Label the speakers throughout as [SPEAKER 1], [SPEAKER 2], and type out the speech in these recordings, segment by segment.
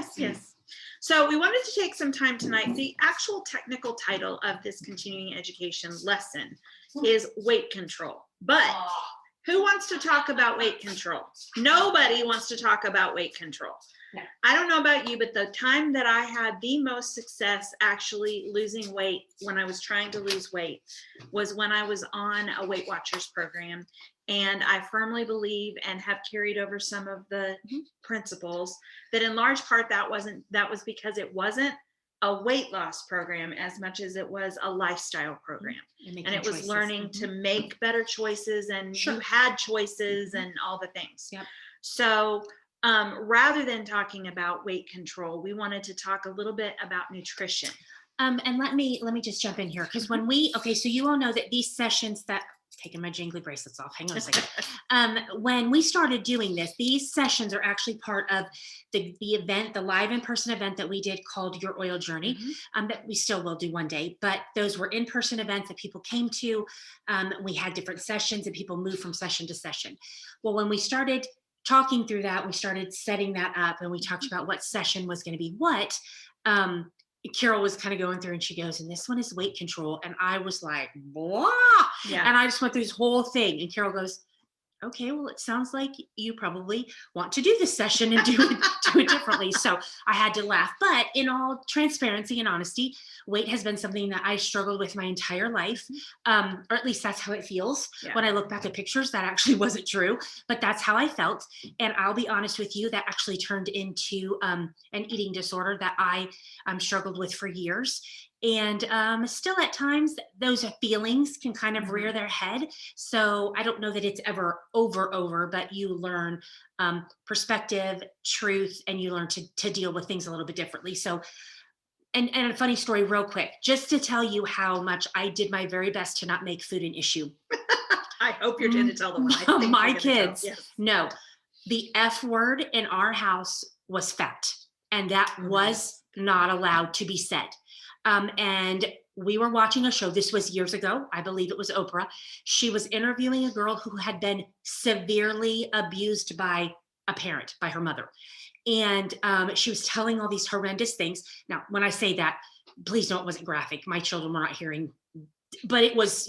[SPEAKER 1] Yes, yes. So we wanted to take some time tonight. The actual technical title of this continuing education lesson is weight control. But who wants to talk about weight control? Nobody wants to talk about weight control.
[SPEAKER 2] No.
[SPEAKER 1] I don't know about you, but the time that I had the most success actually losing weight when I was trying to lose weight was when I was on a Weight Watchers program. And I firmly believe and have carried over some of the principles that in large part that was because it wasn't a weight loss program as much as it was a lifestyle program. And it was learning to make better choices, and you had choices and all the things.
[SPEAKER 2] Yep.
[SPEAKER 1] So rather than talking about weight control, we wanted to talk a little bit about nutrition.
[SPEAKER 2] And let me just jump in here, because when so you all know that these sessions that taking my jingly bracelets off. Hang on a second. When we started doing this, these sessions are actually part of the event, the live in-person event that we did called Your Oil Journey, that we still will do one day. But those were in-person events that people came to. We had different sessions and people moved from session to session. Well, when we started talking through that, we started setting that up, and we talked about what session was going to be what. Carol was kind of going through and she goes, and this one is weight control. And I was like, blah.
[SPEAKER 1] Yeah.
[SPEAKER 2] And I just went through this whole thing. And Carol goes, okay, well, it sounds like you probably want to do this session and do it differently. So I had to laugh. But in all transparency and honesty, weight has been something that I struggled with my entire life. Or at least that's how it feels. Yeah. When I look back at pictures, that actually wasn't true, but that's how I felt. And I'll be honest with you, that actually turned into an eating disorder that I struggled with for years. And still at times those feelings can kind of rear their head. So I don't know that it's ever over, but you learn perspective, truth, and you learn to deal with things a little bit differently. So, and a funny story real quick, just to tell you how much I did my very best to not make food an issue.
[SPEAKER 1] I hope you're going to tell them.
[SPEAKER 2] My kids, no, the F word in our house was fat, and that was not allowed to be said. And we were watching a show. This was years ago. I believe it was Oprah. She was interviewing a girl who had been severely abused by a parent, by her mother. And she was telling all these horrendous things. Now, when I say that, please know it wasn't graphic. My children were not hearing, but it was,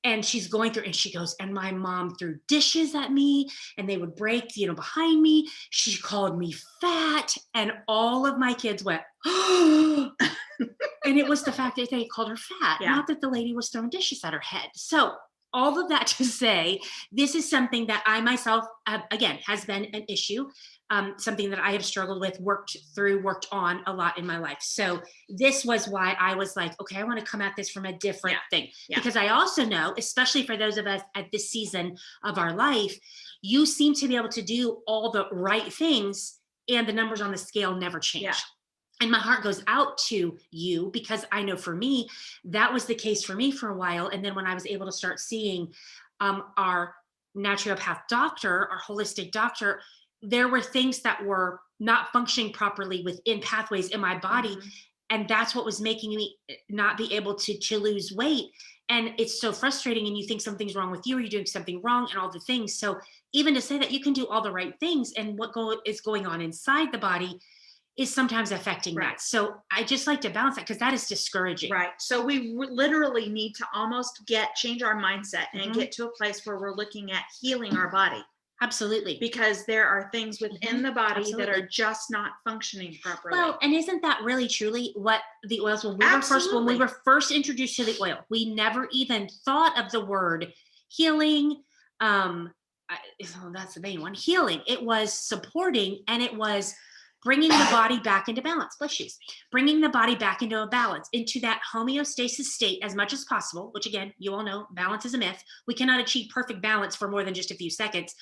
[SPEAKER 2] and she's going through and she goes, and my mom threw dishes at me and they would break, behind me. She called me fat, and all of my kids went, oh. And it was the fact that they called her fat, not that the lady was throwing dishes at her head. So all of that to say, this is something that I myself, again, has been an issue, something that I have struggled with, worked on a lot in my life. So this was why I was like, okay, I want to come at this from a different thing. Because I also know, especially for those of us at this season of our life, you seem to be able to do all the right things and the numbers on the scale never change. Yeah. And my heart goes out to you, because I know for me, that was the case for me for a while. And then when I was able to start seeing our naturopath doctor, our holistic doctor, there were things that were not functioning properly within pathways in my body. And that's what was making me not be able to lose weight. And it's so frustrating, and you think something's wrong with you, or you're doing something wrong and all the things. So even to say that you can do all the right things, and what is going on inside the body is sometimes affecting that. So I just like to balance that, because that is discouraging.
[SPEAKER 1] Right. So we literally need to almost change our mindset and get to a place where we're looking at healing our body.
[SPEAKER 2] Absolutely.
[SPEAKER 1] Because there are things within the body that are just not functioning properly.
[SPEAKER 2] Well, and isn't that really truly what the oils, when we were first introduced to the oil, we never even thought of the word healing. That's the main one, healing. It was supporting, and it was bringing the body back into balance. Bless you. Bringing the body back into a balance, into that homeostasis state as much as possible, which again, you all know, balance is a myth. We cannot achieve perfect balance for more than just a few seconds,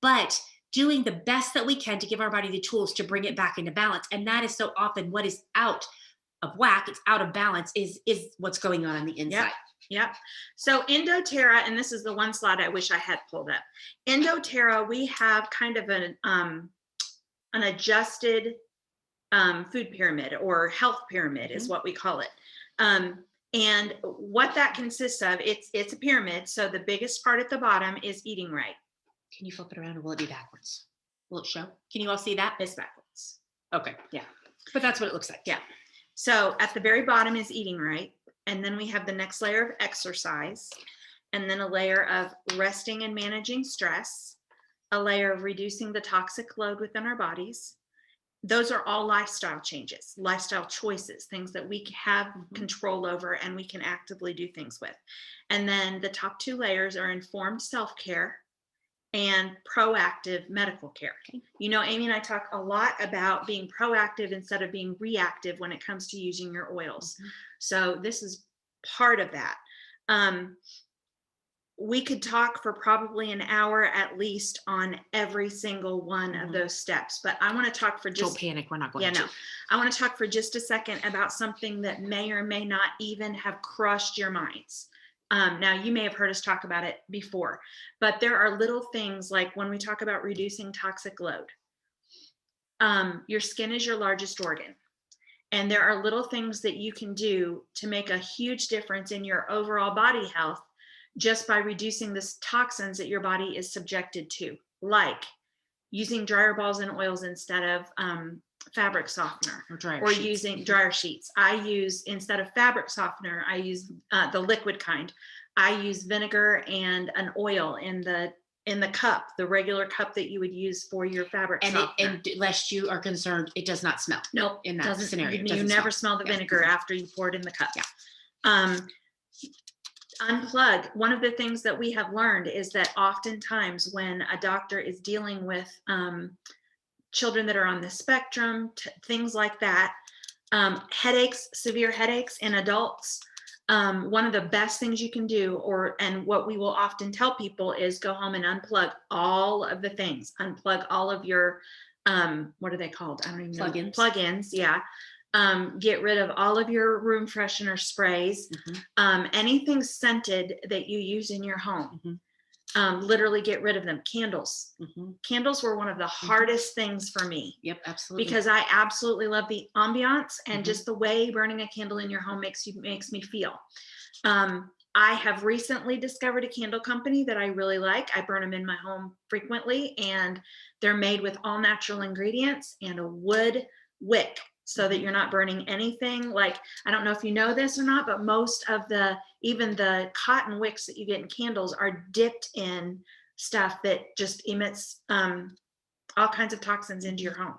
[SPEAKER 2] but doing the best that we can to give our body the tools to bring it back into balance. And that is so often what is out of whack, it's out of balance, is what's going on the inside.
[SPEAKER 1] Yep. So EndoTerra, and this is the one slide I wish I had pulled up. EndoTerra, we have kind of an adjusted food pyramid, or health pyramid is what we call it. And what that consists of, it's a pyramid. So the biggest part at the bottom is eating right.
[SPEAKER 2] Can you flip it around, or will it be backwards? Will it show? Can you all see that?
[SPEAKER 1] It's backwards.
[SPEAKER 2] Okay.
[SPEAKER 1] Yeah.
[SPEAKER 2] But that's what it looks like.
[SPEAKER 1] Yeah. So at the very bottom is eating right. And then we have the next layer of exercise, and then a layer of resting and managing stress, a layer of reducing the toxic load within our bodies. Those are all lifestyle changes, lifestyle choices, things that we have control over and we can actively do things with. And then the top two layers are informed self-care and proactive medical care. You know, Amy and I talk a lot about being proactive instead of being reactive when it comes to using your oils. So this is part of that. We could talk for probably an hour at least on every single one of those steps, but I want to talk for
[SPEAKER 2] Don't panic. We're not going to.
[SPEAKER 1] I want to talk for just a second about something that may or may not even have crushed your minds. Now, you may have heard us talk about it before, but there are little things like when we talk about reducing toxic load. Your skin is your largest organ. And there are little things that you can do to make a huge difference in your overall body health just by reducing the toxins that your body is subjected to, like using dryer balls and oils instead of fabric softener, or using dryer sheets. I use, instead of fabric softener, I use the liquid kind. I use vinegar and an oil in the cup, the regular cup that you would use for your fabric softener.
[SPEAKER 2] And lest you are concerned, it does not smell.
[SPEAKER 1] Nope.
[SPEAKER 2] In that scenario.
[SPEAKER 1] You never smell the vinegar after you pour it in the cup.
[SPEAKER 2] Yeah.
[SPEAKER 1] Unplug. One of the things that we have learned is that oftentimes when a doctor is dealing with children that are on the spectrum, things like that, headaches, severe headaches in adults, one of the best things you can do, and what we will often tell people, is go home and unplug all of the things. Unplug all of your, what are they called? I don't even know. Plugins. Yeah. Get rid of all of your room freshener sprays, anything scented that you use in your home. Literally get rid of them. Candles. Candles were one of the hardest things for me.
[SPEAKER 2] Yep, absolutely.
[SPEAKER 1] Because I absolutely love the ambiance and just the way burning a candle in your home makes me feel. I have recently discovered a candle company that I really like. I burn them in my home frequently, and they're made with all natural ingredients and a wood wick, so that you're not burning anything. Like, I don't know if you know this or not, but most of even the cotton wicks that you get in candles are dipped in stuff that just emits all kinds of toxins into your home.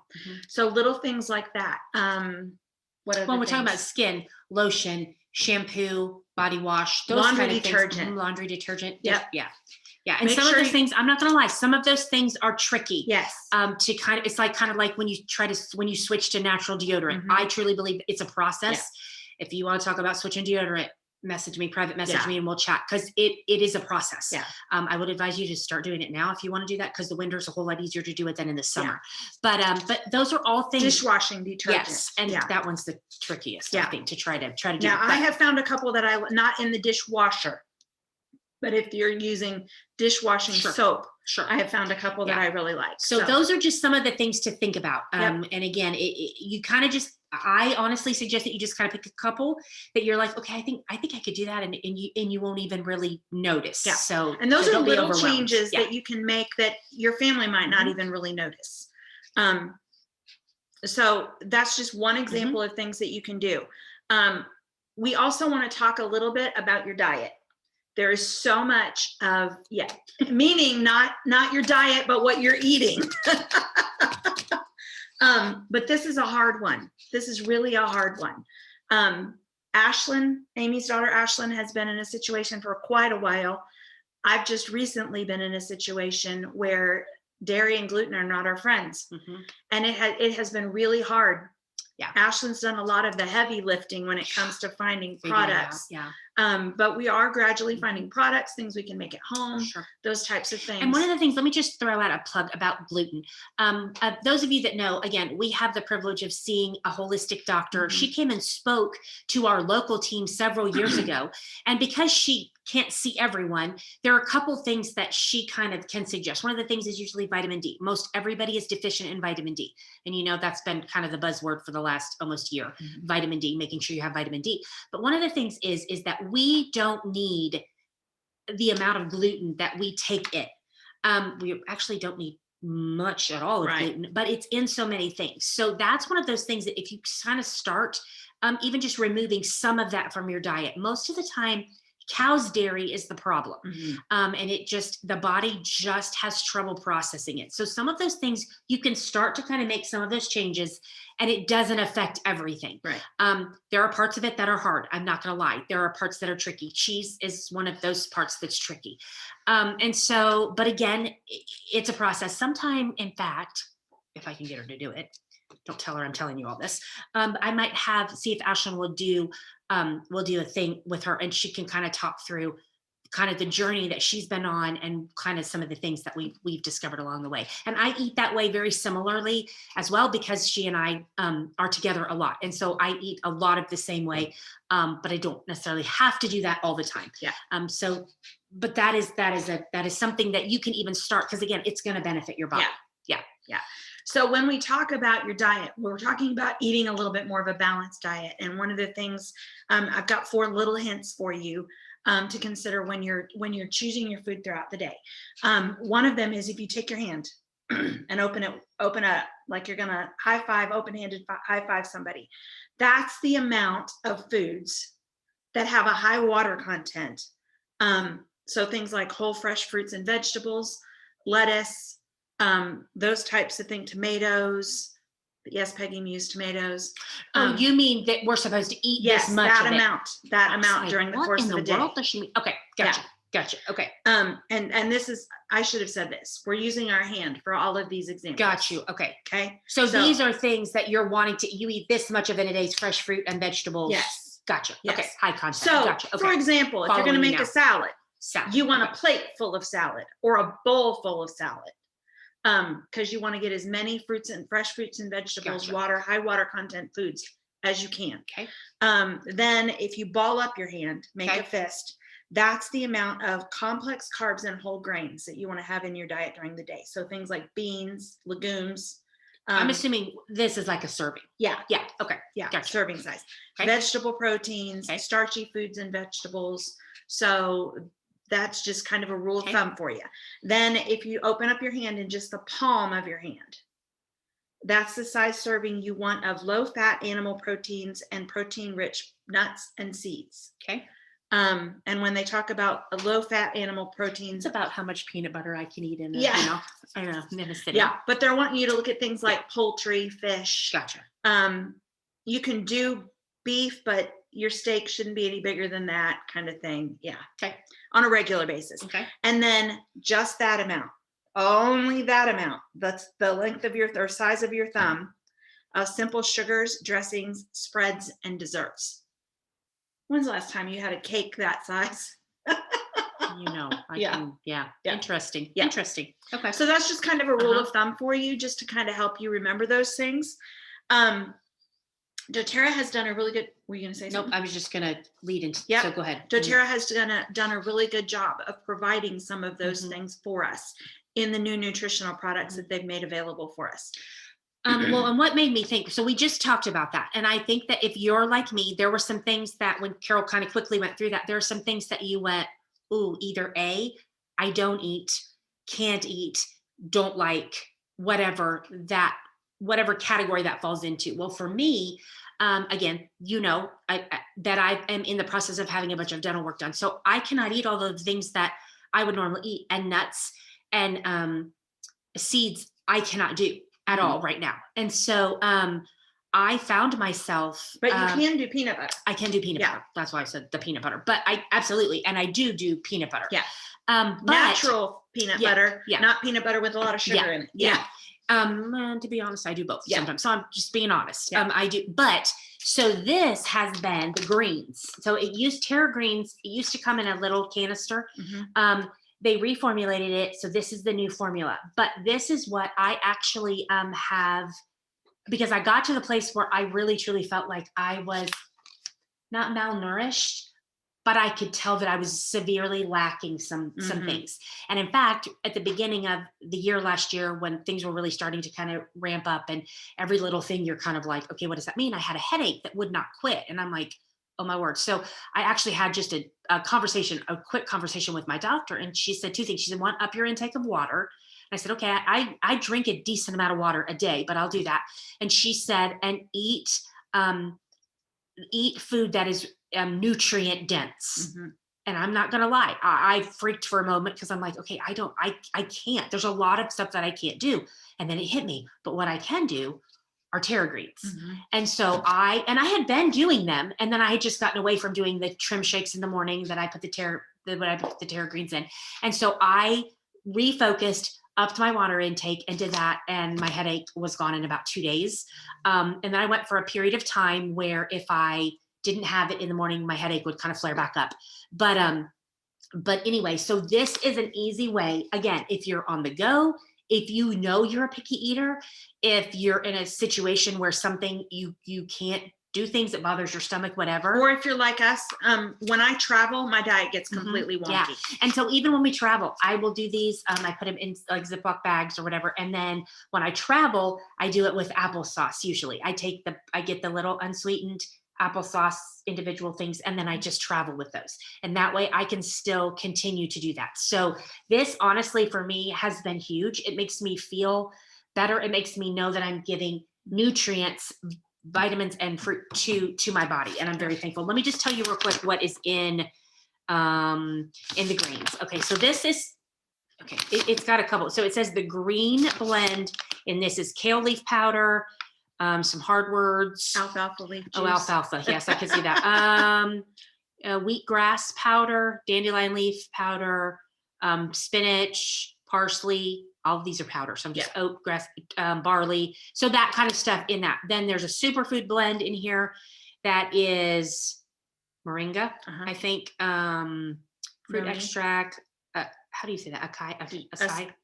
[SPEAKER 1] So little things like that.
[SPEAKER 2] When we're talking about skin, lotion, shampoo, body wash, those
[SPEAKER 1] laundry
[SPEAKER 2] kind of
[SPEAKER 1] detergent.
[SPEAKER 2] Things. Laundry detergent.
[SPEAKER 1] Yep.
[SPEAKER 2] Yeah. Yeah. And some of those things, I'm not going to lie, some of those things are tricky.
[SPEAKER 1] Yes.
[SPEAKER 2] To kind of, it's kind of like when you switch to natural deodorant. I truly believe it's a process. If you want to talk about switching deodorant, private message me, and we'll chat, because it is a process. I would advise you to start doing it now if you want to do that, because the winter is a whole lot easier to do it than in the summer. But those are all things.
[SPEAKER 1] Dishwashing detergent.
[SPEAKER 2] Yes, and that one's the trickiest, I think, to try to do.
[SPEAKER 1] Now, I have found a couple that not in the dishwasher, but if you're using dishwashing soap, I have found a couple that I really like.
[SPEAKER 2] So those are just some of the things to think about. And again, you kind of I honestly suggest that you just kind of pick a couple that you're like, okay, I think I could do that, and you won't even really notice.
[SPEAKER 1] And those are little changes that you can make that your family might not even really notice. So that's just one example of things that you can do. We also want to talk a little bit about your diet. There is so much of, meaning not your diet, but what you're eating. But this is a hard one. This is really a hard one. Ashlyn, Amy's daughter, Ashlyn, has been in a situation for quite a while. I've just recently been in a situation where dairy and gluten are not our friends. And it has been really hard. Ashlyn's done a lot of the heavy lifting when it comes to finding products. But we are gradually finding products, things we can make at home, those types of things.
[SPEAKER 2] And one of the things, let me just throw out a plug about gluten. Those of you that know, again, we have the privilege of seeing a holistic doctor. She came and spoke to our local team several years ago. And because she can't see everyone, there are a couple things that she kind of can suggest. One of the things is usually vitamin D. Most everybody is deficient in vitamin D. And that's been kind of the buzzword for the last almost year, vitamin D, making sure you have vitamin D. But one of the things is that we don't need the amount of gluten that we take in. We actually don't need much at all of
[SPEAKER 1] Right.
[SPEAKER 2] gluten, but it's in so many things. So that's one of those things that if you kind of start, even just removing some of that from your diet, most of the time, cow's dairy is the problem.
[SPEAKER 1] Mhm.
[SPEAKER 2] And it just, the body just has trouble processing it. So some of those things, you can start to kind of make some of those changes and it doesn't affect everything.
[SPEAKER 1] Right.
[SPEAKER 2] There are parts of it that are hard. I'm not going to lie. There are parts that are tricky. Cheese is one of those parts that's tricky. And so, but again, it's a process. Sometime, in fact, if I can get her to do it, don't tell her I'm telling you all this. I might see if Ashlyn will do a thing with her and she can kind of talk through kind of the journey that she's been on and kind of some of the things that we've discovered along the way. And I eat that way very similarly as well because she and I are together a lot. And so I eat a lot of the same way, but I don't necessarily have to do that all the time.
[SPEAKER 1] Yeah.
[SPEAKER 2] But that is something that you can even start because again, it's going to benefit your body.
[SPEAKER 1] Yeah. So when we talk about your diet, we're talking about eating a little bit more of a balanced diet. And one of the things, I've got 4 little hints for you to consider when you're choosing your food throughout the day. One of them is if you take your hand and open up like you're gonna high five, open-handed high five somebody. That's the amount of foods that have a high water content. So things like whole fresh fruits and vegetables, lettuce, those types of things, tomatoes. Yes, Peggy Muse tomatoes.
[SPEAKER 2] You mean that we're supposed to eat
[SPEAKER 1] Yes,
[SPEAKER 2] this much
[SPEAKER 1] that
[SPEAKER 2] of it?
[SPEAKER 1] amount
[SPEAKER 2] Like,
[SPEAKER 1] during the
[SPEAKER 2] what
[SPEAKER 1] course
[SPEAKER 2] in
[SPEAKER 1] of the
[SPEAKER 2] the
[SPEAKER 1] day.
[SPEAKER 2] world does she mean? Okay, gotcha. Okay,
[SPEAKER 1] And this is, I should have said this. We're using our hand for all of these examples.
[SPEAKER 2] got you. Okay.
[SPEAKER 1] Okay.
[SPEAKER 2] So these are things that you're wanting to. You eat this much of in a day's fresh fruit and vegetables.
[SPEAKER 1] Yes.
[SPEAKER 2] Gotcha.
[SPEAKER 1] Yes.
[SPEAKER 2] Okay. High content.
[SPEAKER 1] So,
[SPEAKER 2] gotcha. Okay.
[SPEAKER 1] for example, if you're going to
[SPEAKER 2] Following
[SPEAKER 1] make
[SPEAKER 2] you
[SPEAKER 1] a salad,
[SPEAKER 2] Salad.
[SPEAKER 1] you want
[SPEAKER 2] Okay.
[SPEAKER 1] a plate full of salad or a bowl full of salad. Because you want to get as many fresh fruits and vegetables,
[SPEAKER 2] Gotcha.
[SPEAKER 1] high water content foods as you can.
[SPEAKER 2] Okay.
[SPEAKER 1] Then if you ball up your hand, make
[SPEAKER 2] Okay.
[SPEAKER 1] a fist, that's the amount of complex carbs and whole grains that you want to have in your diet during the day. So things like beans, legumes.
[SPEAKER 2] I'm assuming this is like a serving.
[SPEAKER 1] Yeah.
[SPEAKER 2] Okay.
[SPEAKER 1] Yeah.
[SPEAKER 2] Gotcha.
[SPEAKER 1] Serving size.
[SPEAKER 2] Okay.
[SPEAKER 1] Vegetable proteins,
[SPEAKER 2] Okay.
[SPEAKER 1] starchy foods and vegetables. So that's just kind of a rule of thumb for you. Then if you open up your hand in just the palm of your hand, that's the size serving you want of low fat animal proteins and protein rich nuts and seeds.
[SPEAKER 2] Okay.
[SPEAKER 1] And when they talk about a low fat animal proteins,
[SPEAKER 2] It's about how much peanut butter I can eat in a, I don't know, Minnesota.
[SPEAKER 1] Yeah, but they're wanting you to look at things like poultry, fish.
[SPEAKER 2] Gotcha.
[SPEAKER 1] You can do beef, but your steak shouldn't be any bigger than that kind of thing. Yeah.
[SPEAKER 2] Okay.
[SPEAKER 1] On a regular basis.
[SPEAKER 2] Okay.
[SPEAKER 1] And then just that amount, only that amount. That's the length of or size of your thumb. Simple sugars, dressings, spreads, and desserts. When's the last time you had a cake that size?
[SPEAKER 2] Yeah. Interesting.
[SPEAKER 1] Yeah.
[SPEAKER 2] Interesting. Okay.
[SPEAKER 1] So that's just kind of a rule of thumb for you, just to kind of help you remember those things. doTERRA has done a really good, were you going to say something?
[SPEAKER 2] Nope, I was just going to lead into, so go ahead.
[SPEAKER 1] doTERRA has done a really good job of providing some of those things for us in the new nutritional products that they've made available for us.
[SPEAKER 2] Well, and what made me think, so we just talked about that. And I think that if you're like me, there were some things that when Carol kind of quickly went through that, there are some things that you went, ooh, either A, I don't eat, can't eat, don't like, whatever category that falls into. Well, for me, again, I am in the process of having a bunch of dental work done. So I cannot eat all the things that I would normally eat, and nuts and seeds I cannot do at all right now. And so I found myself.
[SPEAKER 1] But you can do peanut butter.
[SPEAKER 2] I can do peanut butter. That's why I said the peanut butter. But I absolutely, and I do peanut butter.
[SPEAKER 1] Yeah.
[SPEAKER 2] But,
[SPEAKER 1] natural peanut butter,
[SPEAKER 2] yeah.
[SPEAKER 1] not peanut butter with a lot of sugar in it.
[SPEAKER 2] Yeah. To be honest, I do both sometimes. So I'm just being honest. I do. But so this has been the greens. So it used Terra greens. It used to come in a little canister. They reformulated it. So this is the new formula. But this is what I actually have, because I got to the place where I really truly felt like I was not malnourished, but I could tell that I was severely lacking some things. And in fact, at the beginning of the year last year, when things were really starting to kind of ramp up and every little thing, you're kind of like, okay, what does that mean? I had a headache that would not quit. And I'm like, oh my word. So I actually had just a quick conversation with my doctor. And she said two things. She said, one, up your intake of water. I said, okay, I drink a decent amount of water a day, but I'll do that. And she said, and eat food that is nutrient dense.
[SPEAKER 1] Mhm.
[SPEAKER 2] And I'm not gonna lie, I freaked for a moment because I'm like, okay, I can't. There's a lot of stuff that I can't do. And then it hit me. But what I can do are tara greens.
[SPEAKER 1] Mhm.
[SPEAKER 2] And so I had been doing them, and then I had just gotten away from doing the trim shakes in the morning that I put when I put the tara greens in. And so I refocused, upped my water intake, and did that. And my headache was gone in about 2 days. And then I went for a period of time where if I didn't have it in the morning, my headache would kind of flare back up. But anyway, so this is an easy way. Again, if you're on the go, if you know you're a picky eater, if you're in a situation where something you can't do things that bothers your stomach, whatever.
[SPEAKER 1] Or if you're like us, when I travel, my diet gets
[SPEAKER 2] Mhm.
[SPEAKER 1] completely wonky.
[SPEAKER 2] Yeah. And so even when we travel, I will do these. I put them in like Ziploc bags or whatever. And then when I travel, I do it with applesauce. Usually, I get the little unsweetened applesauce individual things, and then I just travel with those. And that way, I can still continue to do that. So this, honestly, for me, has been huge. It makes me feel better. It makes me know that I'm giving nutrients, vitamins, and fruit to my body, and I'm very thankful. Let me just tell you real quick what is in the greens. Okay, so this is okay. It's got a couple. So it says the green blend, and this is kale leaf powder, some hard words.
[SPEAKER 1] Alfalfa leaf juice.
[SPEAKER 2] Oh, alfalfa. Yes, I can see that. Wheatgrass powder, dandelion leaf powder, spinach, parsley. All of these are powder. So I'm just oat, grass, barley. So that kind of stuff in that. Then there's a superfood blend in here that is moringa, I think, fruit
[SPEAKER 1] Noni.
[SPEAKER 2] extract. How do you say that? Acai?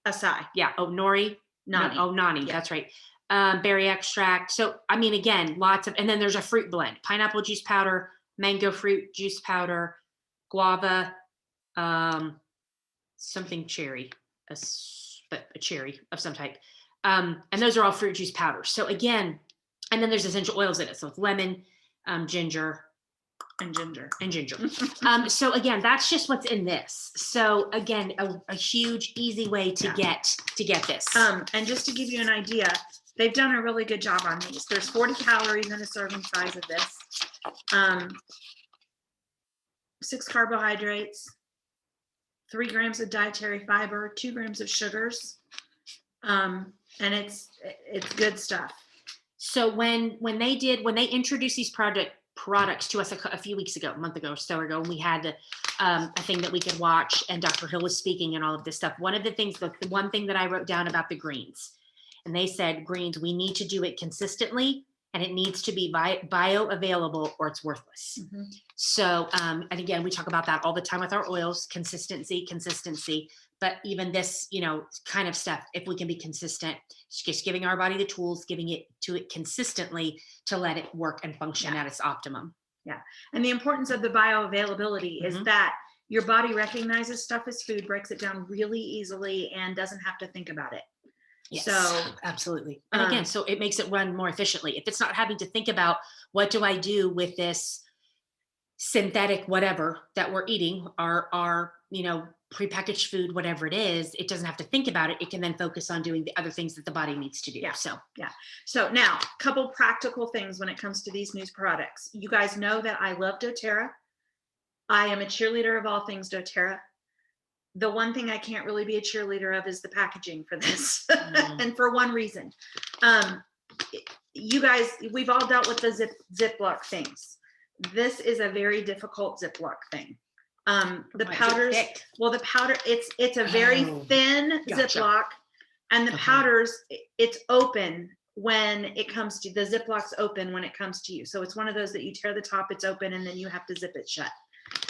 [SPEAKER 1] Acai.
[SPEAKER 2] Yeah. Oh, nori.
[SPEAKER 1] Noni.
[SPEAKER 2] Noni.
[SPEAKER 1] Yeah.
[SPEAKER 2] That's right. Berry extract. So, I mean, again, lots of, and then there's a fruit blend, pineapple juice powder, mango fruit juice powder, guava, something cherry, but a cherry of some type. And those are all fruit juice powders. So again, and then there's essential oils in it. So it's lemon, ginger,
[SPEAKER 1] and ginger.
[SPEAKER 2] So again, that's just what's in this. So again, a huge, easy way to get this.
[SPEAKER 1] And just to give you an idea, they've done a really good job on these. There's 40 calories in a serving size of this. 6 carbohydrates, 3 grams of dietary fiber, 2 grams of sugars, and it's good stuff.
[SPEAKER 2] So when they introduced these products to us a few weeks ago, a month ago or so ago, and we had a thing that we could watch, and Dr. Hill was speaking and all of this stuff. One of the things, the one thing that I wrote down about the greens, and they said, greens, we need to do it consistently, and it needs to be bioavailable or it's worthless.
[SPEAKER 1] Mm-hmm.
[SPEAKER 2] So, and again, we talk about that all the time with our oils, consistency, but even this, kind of stuff, if we can be consistent, just giving our body the tools, giving it to it consistently to let it work and function at its optimum.
[SPEAKER 1] Yeah. And the importance of the bioavailability is that your body recognizes stuff as food, breaks it down really easily, and doesn't have to think about it.
[SPEAKER 2] Yes,
[SPEAKER 1] so
[SPEAKER 2] absolutely. And again, so it makes it run more efficiently. If it's not having to think about what do I do with this synthetic whatever that we're eating, our prepackaged food, whatever it is, it doesn't have to think about it. It can then focus on doing the other things that the body needs to do.
[SPEAKER 1] Yeah.
[SPEAKER 2] So
[SPEAKER 1] now, a couple practical things when it comes to these new products. You guys know that I love doTERRA. I am a cheerleader of all things doTERRA. The one thing I can't really be a cheerleader of is the packaging for this. And for one reason, you guys, we've all dealt with the Ziploc things. This is a very difficult Ziploc thing. The powders, the powder, it's a very thin Ziploc, and the powders, it's open when it comes to, the Ziploc's open when it comes to you. So it's one of those that you tear the top, it's open, and then you have to zip it shut.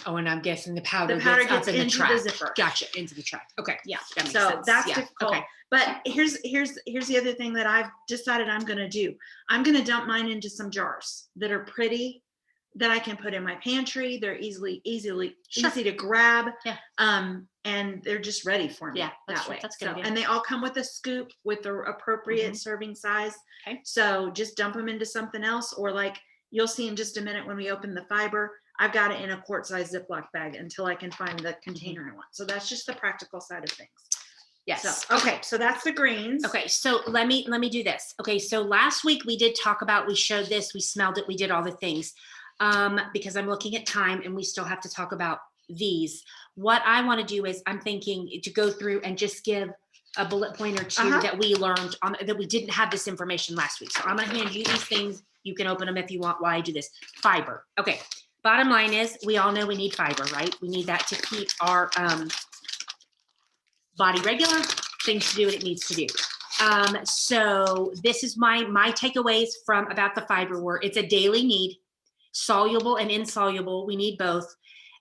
[SPEAKER 2] Oh, and I'm guessing the powder
[SPEAKER 1] gets
[SPEAKER 2] up in
[SPEAKER 1] into the zipper.
[SPEAKER 2] Gotcha, into the track. Okay.
[SPEAKER 1] Yeah.
[SPEAKER 2] That makes
[SPEAKER 1] so
[SPEAKER 2] sense.
[SPEAKER 1] that's difficult.
[SPEAKER 2] Okay.
[SPEAKER 1] But here's the other thing that I've decided I'm going to do. I'm going to dump mine into some jars that are pretty, that I can put in my pantry. They're easy to grab.
[SPEAKER 2] Yeah.
[SPEAKER 1] And they're just ready for me.
[SPEAKER 2] Yeah,
[SPEAKER 1] that way.
[SPEAKER 2] That's good. Idea.
[SPEAKER 1] And they all come with a scoop with the appropriate serving size.
[SPEAKER 2] Okay.
[SPEAKER 1] So just dump them into something else, or like you'll see in just a minute when we open the fiber, I've got it in a quart size Ziploc bag until I can find the container I want. So that's just the practical side of things.
[SPEAKER 2] Yes.
[SPEAKER 1] So, okay, so that's the greens.
[SPEAKER 2] Okay, so let me do this. Okay, so last week we did talk about, we showed this, we smelled it, we did all the things. Because I'm looking at time and we still have to talk about these. What I want to do is I'm thinking to go through and just give a bullet point or 2 that we learned on, that we didn't have this information last week. So I'm going to hand you these things. You can open them if you want while I do this. Fiber. Okay. Bottom line is we all know we need fiber, right? We need that to keep our body regular, things to do what it needs to do. So this is my takeaways from about the fiber were it's a daily need, soluble and insoluble. We need both.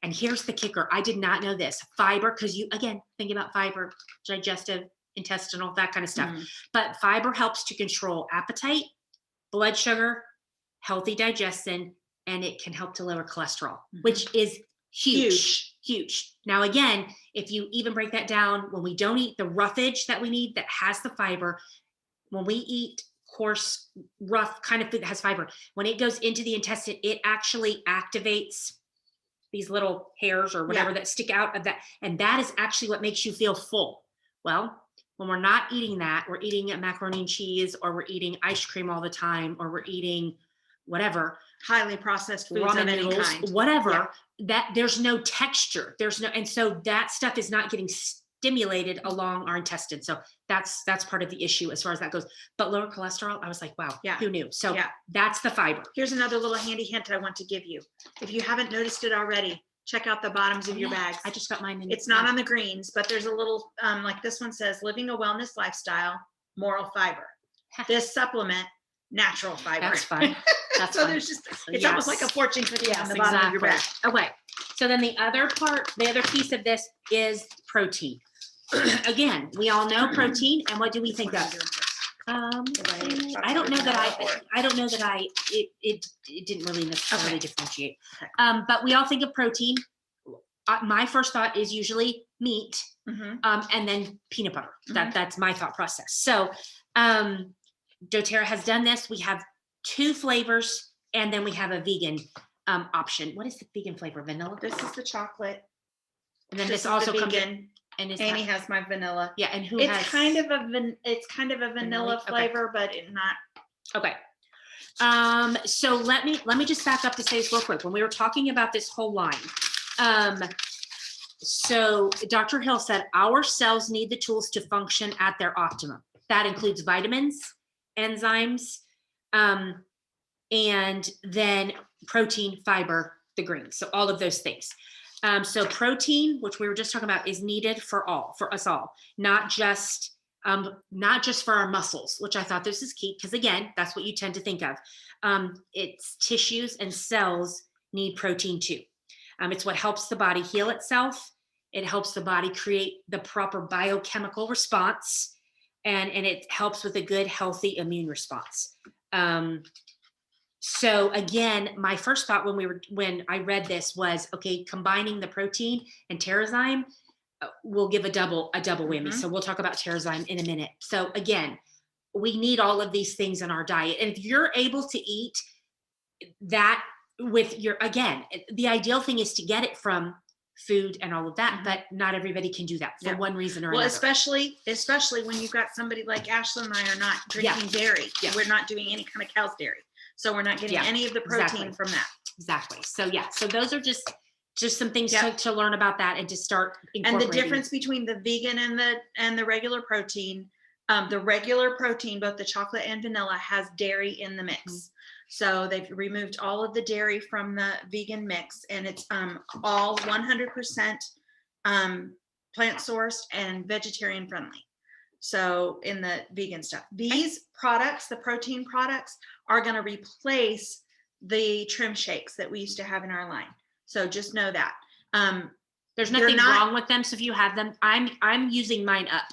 [SPEAKER 2] And here's the kicker. I did not know this. Fiber, because you, again, think about fiber, digestive, intestinal, that kind of stuff. But fiber helps to control appetite, blood sugar, healthy digestion, and it can help to lower cholesterol, which is huge. Now, again, if you even break that down, when we don't eat the roughage that we need that has the fiber, when we eat coarse, rough kind of food that has fiber, when it goes into the intestine, it actually activates these little hairs or whatever that stick out of that. And that is actually what makes you feel full. Well, when we're not eating that, we're eating macaroni and cheese, or we're eating ice cream all the time, or we're eating whatever,
[SPEAKER 1] highly processed foods
[SPEAKER 2] ramen
[SPEAKER 1] of any
[SPEAKER 2] noodles,
[SPEAKER 1] kind.
[SPEAKER 2] whatever, that there's no texture. And so that stuff is not getting stimulated along our intestine. So that's part of the issue as far as that goes. But lower cholesterol, I was like, wow, who knew? So that's the fiber.
[SPEAKER 1] Here's another little handy hint I want to give you. If you haven't noticed it already, check out the bottoms of your bags.
[SPEAKER 2] I just got mine.
[SPEAKER 1] It's not on the greens, but there's a little, like this one says, living a wellness lifestyle, moral fiber. This supplement, natural fiber.
[SPEAKER 2] That's fun. That's
[SPEAKER 1] so
[SPEAKER 2] fun.
[SPEAKER 1] There's just, it's almost like a fortune cookie on the bottom of your bag.
[SPEAKER 2] Okay. So then the other piece of this is protein. Again, we all know protein, and what do we think of? I don't know that it didn't really necessarily differentiate. But we all think of protein. My first thought is usually meat, and then peanut butter. That's my thought process. So doTERRA has done this. We have 2 flavors, and then we have a vegan option. What is the vegan flavor? Vanilla?
[SPEAKER 1] This is the chocolate.
[SPEAKER 2] And then this also comes in.
[SPEAKER 1] And Annie has my vanilla.
[SPEAKER 2] Yeah, and
[SPEAKER 1] it's kind of a vanilla flavor, but not.
[SPEAKER 2] Okay. So let me just back up to say this real quick. When we were talking about this whole line, so Dr. Hill said our cells need the tools to function at their optimum. That includes vitamins, enzymes, and then protein, fiber, the greens. So all of those things. So protein, which we were just talking about, is needed for us all, not just for our muscles, which I thought this is key, because again, that's what you tend to think of. It's tissues and cells need protein too. It's what helps the body heal itself. It helps the body create the proper biochemical response, and it helps with a good, healthy immune response. So again, my first thought when I read this was, okay, combining the protein and Terrazyme will give a double whammy. So we'll talk about Terrazyme in a minute. So again, we need all of these things in our diet. And if you're able to eat that with again, the ideal thing is to get it from food and all of that, but not everybody can do that for one reason or another.
[SPEAKER 1] Well, especially when you've got somebody like Ashley and I are not drinking dairy. We're not doing any kind of cow's dairy. So we're not getting any of the protein from that.
[SPEAKER 2] Exactly. So so those are just some things to learn about that and to start incorporating.
[SPEAKER 1] And the difference between the vegan and the regular protein, both the chocolate and vanilla, has dairy in the mix. So they've removed all of the dairy from the vegan mix, and it's all 100% plant sourced and vegetarian friendly. So in the vegan stuff, these products, the protein products, are going to replace the trim shakes that we used to have in our line. So just know that.
[SPEAKER 2] There's nothing wrong with them. So if you have them, I'm using mine up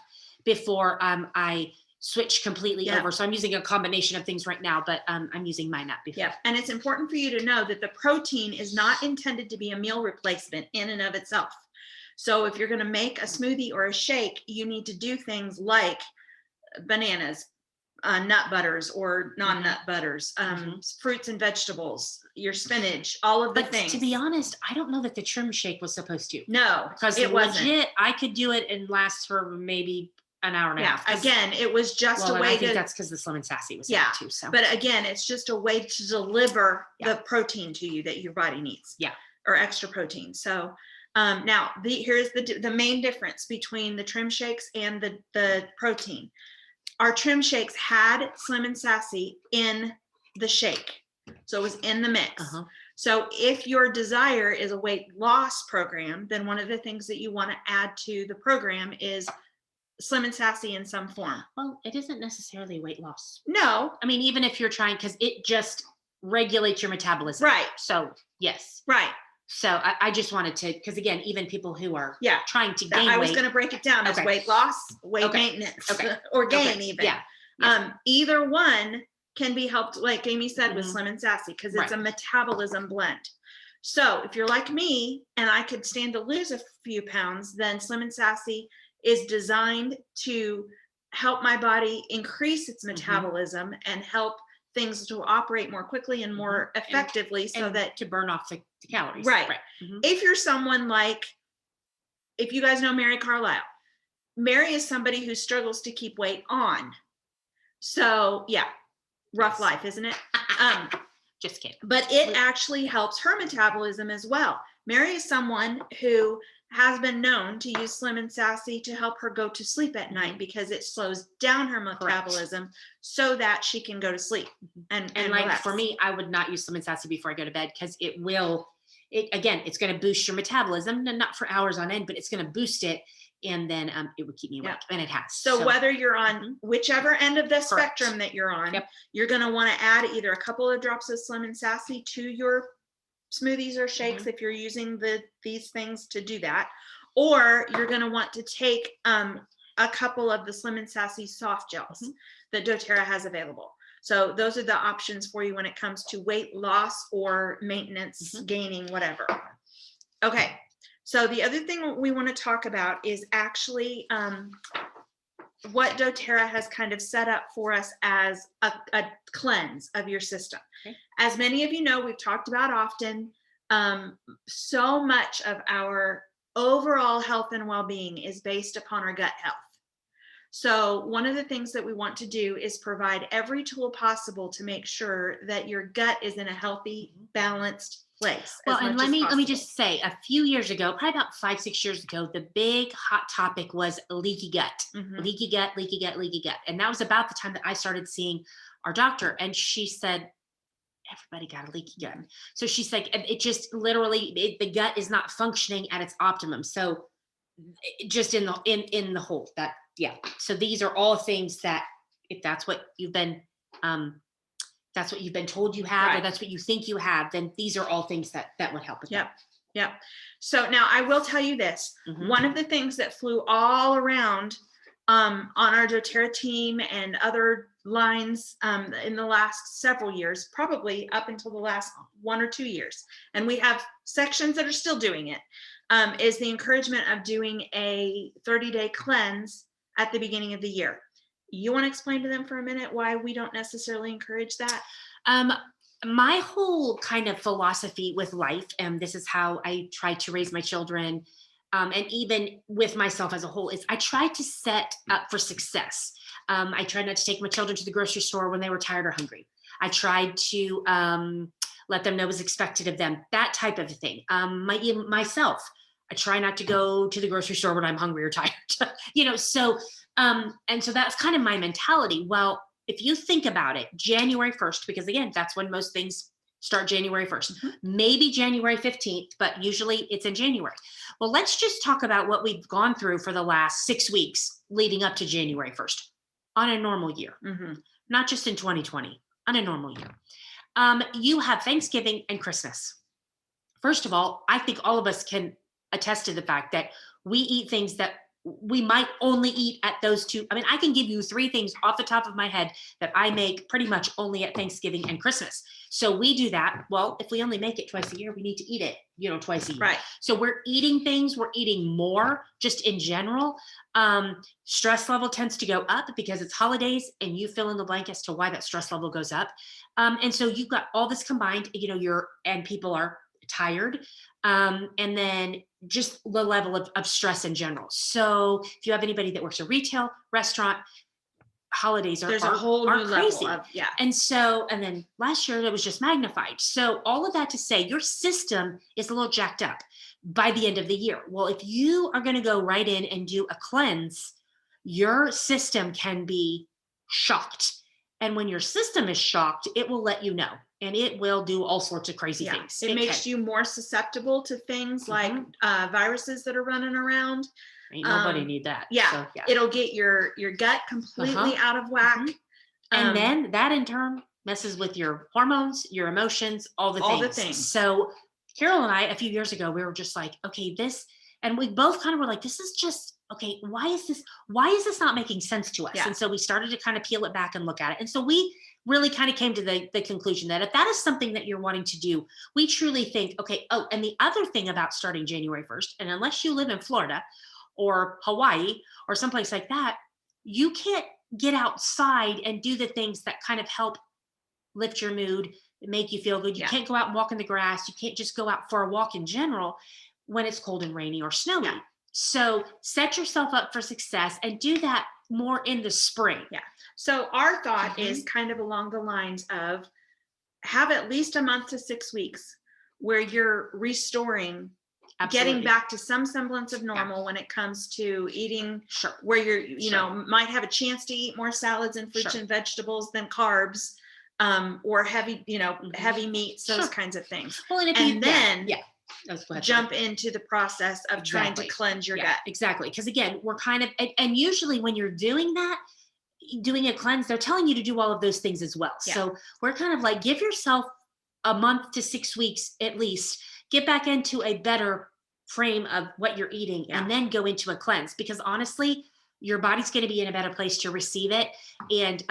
[SPEAKER 2] before I switch completely over. So I'm using a combination of things right now, but I'm using mine up before.
[SPEAKER 1] And it's important for you to know that the protein is not intended to be a meal replacement in and of itself. So if you're going to make a smoothie or a shake, you need to do things like bananas, nut butters or non-nut butters, fruits and vegetables, your spinach, all of the
[SPEAKER 2] But
[SPEAKER 1] things.
[SPEAKER 2] to be honest, I don't know that the trim shake was supposed to.
[SPEAKER 1] No,
[SPEAKER 2] Because
[SPEAKER 1] it wasn't.
[SPEAKER 2] legit, I could do it and last for maybe an hour and a half.
[SPEAKER 1] Again, it was just a
[SPEAKER 2] and
[SPEAKER 1] way
[SPEAKER 2] I think
[SPEAKER 1] to.
[SPEAKER 2] that's because the Slim and Sassy was in
[SPEAKER 1] Yeah,
[SPEAKER 2] it too. So,
[SPEAKER 1] but again, it's just a way to deliver
[SPEAKER 2] Yeah.
[SPEAKER 1] the protein to you that your body needs.
[SPEAKER 2] Yeah.
[SPEAKER 1] Or extra protein. So now here's the main difference between the trim shakes and the protein. Our trim shakes had Slim and Sassy in the shake, so it was in the mix. So if your desire is a weight loss program, then one of the things that you want to add to the program is Slim and Sassy in some form.
[SPEAKER 2] Well, it isn't necessarily weight loss.
[SPEAKER 1] No.
[SPEAKER 2] I mean, even if you're trying, because it just regulates your metabolism.
[SPEAKER 1] Right.
[SPEAKER 2] So yes.
[SPEAKER 1] Right.
[SPEAKER 2] So I just wanted to, because again, even people who are trying to gain
[SPEAKER 1] weight. I was
[SPEAKER 2] weight.
[SPEAKER 1] going to break it down as weight loss, weight maintenance, or gain even.
[SPEAKER 2] Yeah.
[SPEAKER 1] Either one can be helped, like Amy said, with Slim and Sassy, because it's a metabolism blend. So if you're like me and I could stand to lose a few pounds, then Slim and Sassy is designed to help my body increase its metabolism and help things to operate more quickly and more effectively, so that
[SPEAKER 2] to burn off the calories.
[SPEAKER 1] Right. If you're someone like, if you guys know Mary Carlisle, Mary is somebody who struggles to keep weight on. So rough life, isn't it?
[SPEAKER 2] Just kidding.
[SPEAKER 1] But it actually helps her metabolism as well. Mary is someone who has been known to use Slim and Sassy to help her go to sleep at night, because it slows down her metabolism so that she can go to sleep. And
[SPEAKER 2] like
[SPEAKER 1] relax.
[SPEAKER 2] For me, I would not use Slim and Sassy before I go to bed, because it's going to boost your metabolism, and not for hours on end, but it's going to boost it. And then it would keep me awake, and it has.
[SPEAKER 1] So whether you're on whichever end of the spectrum that you're on, you're going to want to add either a couple of drops of Slim and Sassy to your smoothies or shakes if you're using these things to do that, or you're going to want to take a couple of the Slim and Sassy soft gels that doTERRA has available. So those are the options for you when it comes to weight loss or maintenance, gaining, whatever. Okay, so the other thing we want to talk about is actually what doTERRA has kind of set up for us as a cleanse of your system. As many of you know, we've talked about often, so much of our overall health and well-being is based upon our gut health. So one of the things that we want to do is provide every tool possible to make sure that your gut is in a healthy, balanced place.
[SPEAKER 2] Well, and let me just say, a few years ago, probably about 5-6 years ago, the big hot topic was leaky gut, leaky gut, leaky gut, leaky gut. And that was about the time that I started seeing our doctor, and she said, everybody got a leaky gut. So she's like, it just literally, the gut is not functioning at its optimum. So just in the whole that, So these are all things that, if that's what you've been, told you have, or that's what you think you have, then these are all things that would help with that.
[SPEAKER 1] Yep. So now I will tell you this, one of the things that flew all around on our doTERRA team and other lines in the last several years, probably up until the last 1 or 2 years, and we have sections that are still doing it, is the encouragement of doing a 30-day cleanse at the beginning of the year. You want to explain to them for a minute why we don't necessarily encourage that?
[SPEAKER 2] My whole kind of philosophy with life, and this is how I try to raise my children, and even with myself as a whole, is I try to set up for success. I tried not to take my children to the grocery store when they were tired or hungry. I tried to let them know what was expected of them, that type of thing. Myself, I try not to go to the grocery store when I'm hungry or tired, so, and so that's kind of my mentality. Well, if you think about it, January 1st, because again, that's when most things start, January 1st, maybe January 15th, but usually it's in January. Well, let's just talk about what we've gone through for the last 6 weeks leading up to January 1st on a normal year, not just in 2020, on a normal year. You have Thanksgiving and Christmas. First of all, I think all of us can attest to the fact that we eat things that we might only eat at those two. I mean, I can give you three things off the top of my head that I make pretty much only at Thanksgiving and Christmas. So we do that. Well, if we only make it twice a year, we need to eat it, twice a year.
[SPEAKER 1] Right.
[SPEAKER 2] So we're eating things, we're eating more just in general. Stress level tends to go up because it's holidays, and you fill in the blank as to why that stress level goes up. And so you've got all this combined, and people are tired. And then just the level of stress in general. So if you have anybody that works a retail, restaurant, holidays
[SPEAKER 1] There's a whole new
[SPEAKER 2] crazy.
[SPEAKER 1] level of, yeah.
[SPEAKER 2] And then last year it was just magnified. So all of that to say, your system is a little jacked up by the end of the year. Well, if you are going to go right in and do a cleanse, your system can be shocked. And when your system is shocked, it will let you know. And it will do all sorts of crazy things.
[SPEAKER 1] It makes you more susceptible to things like viruses that are running around.
[SPEAKER 2] Ain't nobody need that.
[SPEAKER 1] Yeah.
[SPEAKER 2] So,
[SPEAKER 1] It'll get your gut completely out of whack.
[SPEAKER 2] And then that in turn messes with your hormones, your emotions, all the things. So Carol and I, a few years ago, we were just like, okay, and we both kind of were like, this is just, okay, why is this not making sense to us?
[SPEAKER 1] Yeah.
[SPEAKER 2] And so we started to kind of peel it back and look at it. And so we really kind of came to the conclusion that if that is something that you're wanting to do, we truly think, okay, and the other thing about starting January 1st, and unless you live in Florida or Hawaii or someplace like that, you can't get outside and do the things that kind of help lift your mood, make you feel good. You can't go out and walk in the grass. You can't just go out for a walk in general when it's cold and rainy or snowy.
[SPEAKER 1] Yeah.
[SPEAKER 2] So set yourself up for success and do that more in the spring.
[SPEAKER 1] Yeah. So our thought is kind of along the lines of have at least a month to 6 weeks where you're restoring, getting back to some semblance of normal when it comes to eating, where you're, might have a chance to eat more salads and fruits and vegetables than carbs, or heavy, heavy meats, those kinds of things.
[SPEAKER 2] Well,
[SPEAKER 1] and then
[SPEAKER 2] jump
[SPEAKER 1] into the process of trying to cleanse your gut.
[SPEAKER 2] Exactly. Because again, we're kind of, and usually when you're doing a cleanse, they're telling you to do all of those things as well. Yeah. So we're kind of like, give yourself a month to 6 weeks at least, get back into a better frame of what you're eating and then go into a cleanse, because honestly, your body's going to be in a better place to receive it. And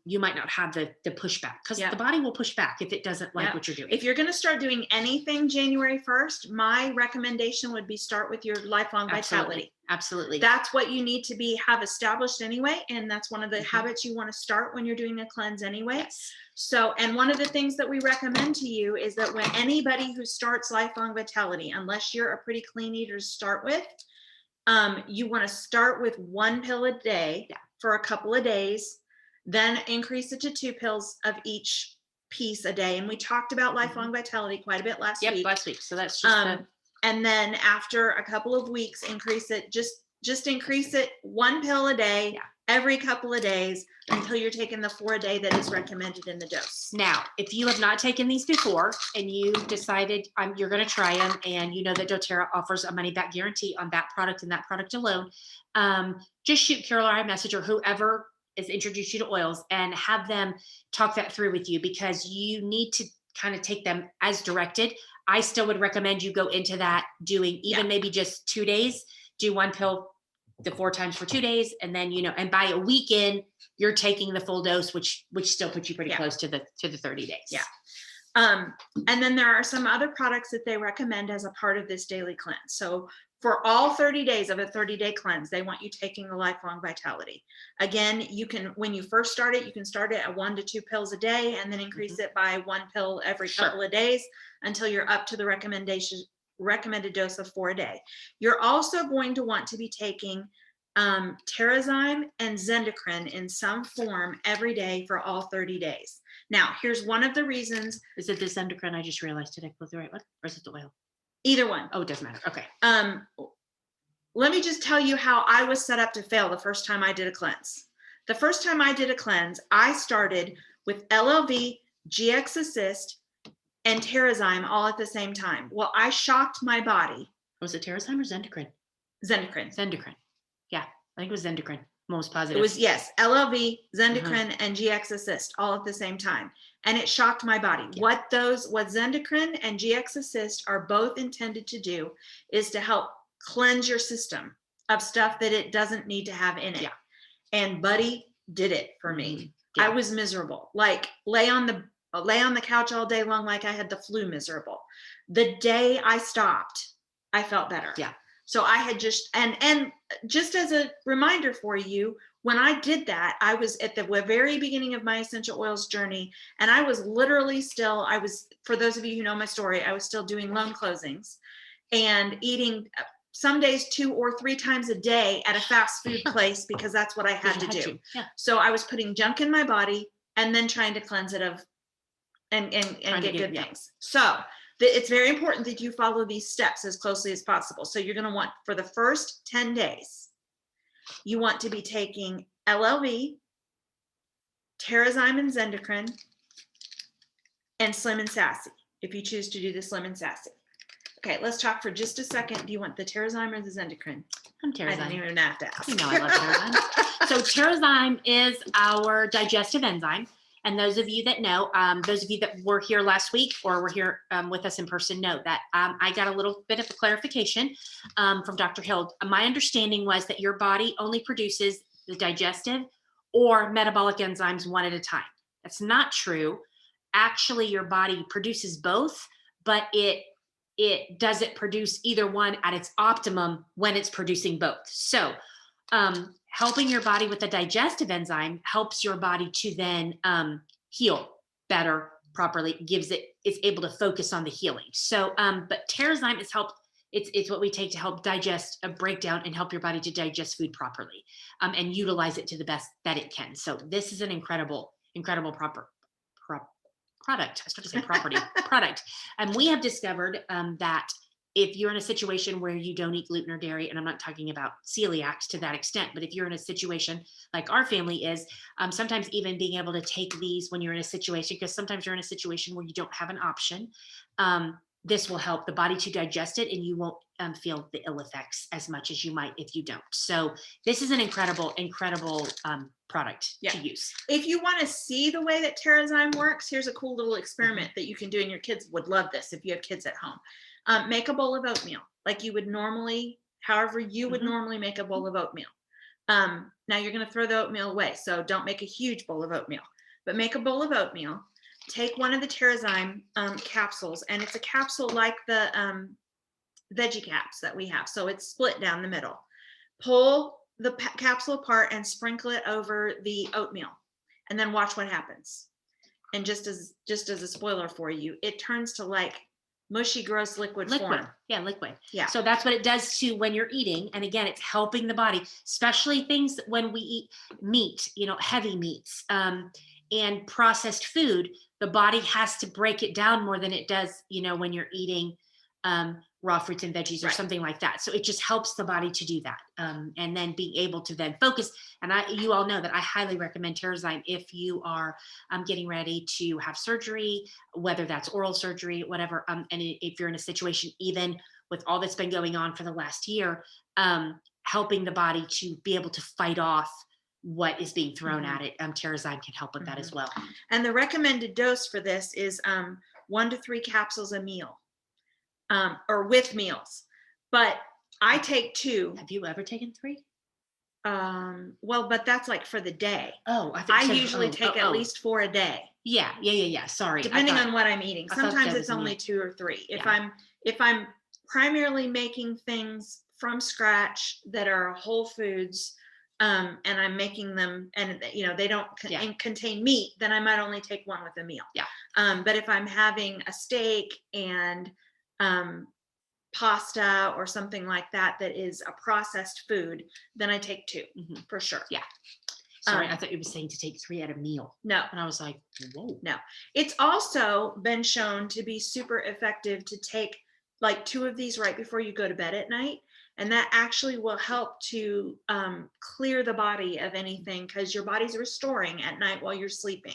[SPEAKER 2] you might not have the pushback, because the body will push back if it doesn't like what you're doing.
[SPEAKER 1] If you're going to start doing anything January 1st, my recommendation would be start with your lifelong vitality.
[SPEAKER 2] Absolutely.
[SPEAKER 1] That's what you need to have established anyway. And that's one of the habits you want to start when you're doing a cleanse anyway.
[SPEAKER 2] Yes.
[SPEAKER 1] So, and one of the things that we recommend to you is that when anybody who starts lifelong vitality, unless you're a pretty clean eater to start with, you want to start with 1 pill a day for a couple of days, then increase it to 2 pills of each piece a day. And we talked about lifelong vitality quite a bit last week.
[SPEAKER 2] Last week. So that's just
[SPEAKER 1] and then after a couple of weeks, increase it, just increase it 1 pill a day every couple of days until you're taking the 4 a day that is recommended in the dose.
[SPEAKER 2] Now, if you have not taken these before and you decided you're going to try them, and you know that doTERRA offers a money back guarantee on that product and that product alone, just shoot Carol or I a message, or whoever has introduced you to oils, and have them talk that through with you, because you need to kind of take them as directed. I still would recommend you go into that doing even maybe just 2 days, do 1 pill the 4 times for 2 days. And then, and by a weekend, you're taking the full dose, which still puts you pretty close to the 30 days.
[SPEAKER 1] Yeah. And then there are some other products that they recommend as a part of this daily cleanse. So for all 30 days of a 30-day cleanse, they want you taking the lifelong vitality. Again, you can, when you first start it, you can start it at 1 to 2 pills a day, and then increase it by 1 pill every couple of days until you're up to the recommended dose of 4 a day. You're also going to want to be taking Terrazyme and Zendocrine in some form every day for all 30 days. Now, here's one of the reasons.
[SPEAKER 2] Is it the Zendocrine? I just realized, did I put the right one? Or is it the oil?
[SPEAKER 1] Either one.
[SPEAKER 2] Oh, it doesn't matter. Okay.
[SPEAKER 1] Let me just tell you how I was set up to fail the first time I did a cleanse. The first time I did a cleanse, I started with LLV, GX Assist, and Terrazyme all at the same time. Well, I shocked my body.
[SPEAKER 2] Was it Terrazyme or Zendocrine?
[SPEAKER 1] Zendocrine.
[SPEAKER 2] Yeah, I think it was Zendocrine. Most positive.
[SPEAKER 1] It was, yes, LLV, Zendocrine, and GX Assist all at the same time. And it shocked my body. Yeah. What Zendocrine and GX Assist are both intended to do is to help cleanse your system. of stuff that it doesn't need to have in it.
[SPEAKER 2] Yeah.
[SPEAKER 1] And Buddy did it for me. I was miserable. Like lay on the couch all day long like I had the flu, miserable. The day I stopped, I felt better.
[SPEAKER 2] Yeah.
[SPEAKER 1] So I had just and just as a reminder for you, when I did that, I was at the very beginning of my essential oils journey, and I was literally still, for those of you who know my story, I was still doing loan closings and eating some days 2 or 3 times a day at a fast food place because that's what I had to do.
[SPEAKER 2] Yeah.
[SPEAKER 1] So I was putting junk in my body and then trying to cleanse it of and get good things. So it's very important that you follow these steps as closely as possible. So you're going to want, for the first 10 days, you want to be taking LLV, Terrazyme and Zendocrine, and Slim and Sassy, if you choose to do the Slim and Sassy. Okay, let's talk for just a second. Do you want the Terrazyme or the Zendocrine?
[SPEAKER 2] I'm Terrazyme.
[SPEAKER 1] I didn't even have to ask.
[SPEAKER 2] You know I love Terrazyme. So Terrazyme is our digestive enzyme. And those of you that know, those of you that were here last week or were here with us in person know that I got a little bit of a clarification from Dr. Hill. My understanding was that your body only produces the digestive or metabolic enzymes one at a time. That's not true. Actually, your body produces both, but it doesn't produce either one at its optimum when it's producing both. So helping your body with the digestive enzyme helps your body to then heal better, properly, it's able to focus on the healing. So, but Terrazyme it's what we take to help digest a breakdown and help your body to digest food properly and utilize it to the best that it can. So this is an incredible product. I started to say property product. And we have discovered that if you're in a situation where you don't eat gluten or dairy, and I'm not talking about celiacs to that extent, but if you're in a situation like our family is, sometimes even being able to take these when you're in a situation, because sometimes you're in a situation where you don't have an option, this will help the body to digest it and you won't feel the ill effects as much as you might if you don't. So this is an incredible product to use.
[SPEAKER 1] If you want to see the way that Terrazyme works, here's a cool little experiment that you can do, and your kids would love this if you have kids at home. Make a bowl of oatmeal like you would normally, however you would normally make a bowl of oatmeal. Now you're going to throw the oatmeal away, so don't make a huge bowl of oatmeal, but make a bowl of oatmeal. Take one of the Terrazyme capsules, and it's a capsule like the veggie caps that we have, so it's split down the middle. Pull the capsule apart and sprinkle it over the oatmeal, and then watch what happens. And just as a spoiler for you, it turns to like mushy, gross liquid form.
[SPEAKER 2] Yeah, liquid.
[SPEAKER 1] Yeah.
[SPEAKER 2] So that's what it does too when you're eating. And again, it's helping the body, especially things when we eat meat, heavy meats and processed food. The body has to break it down more than it does, when you're eating raw fruits and veggies or something like that. So it just helps the body to do that. And then being able to then focus. And you all know that I highly recommend Terrazyme if you are getting ready to have surgery, whether that's oral surgery, whatever. And if you're in a situation, even with all that's been going on for the last year, helping the body to be able to fight off what is being thrown at it. Terrazyme can help with that as well.
[SPEAKER 1] And the recommended dose for this is 1 to 3 capsules a meal. Or with meals, but I take 2.
[SPEAKER 2] Have you ever taken 3?
[SPEAKER 1] Well, but that's like for the day.
[SPEAKER 2] Oh,
[SPEAKER 1] I usually take at least 4 a day.
[SPEAKER 2] Yeah. Sorry.
[SPEAKER 1] Depending on what I'm eating. Sometimes it's only 2 or 3. If I'm primarily making things from scratch that are whole foods, and I'm making them, and they don't contain meat, then I might only take 1 with a meal. But if I'm having a steak and pasta or something like that is a processed food, then I take 2 for sure.
[SPEAKER 2] Yeah. Sorry, I thought you were saying to take 3 at a meal.
[SPEAKER 1] No.
[SPEAKER 2] And I was like, whoa.
[SPEAKER 1] No. It's also been shown to be super effective to take like 2 of these right before you go to bed at night. And that actually will help to clear the body of anything, because your body's restoring at night while you're sleeping.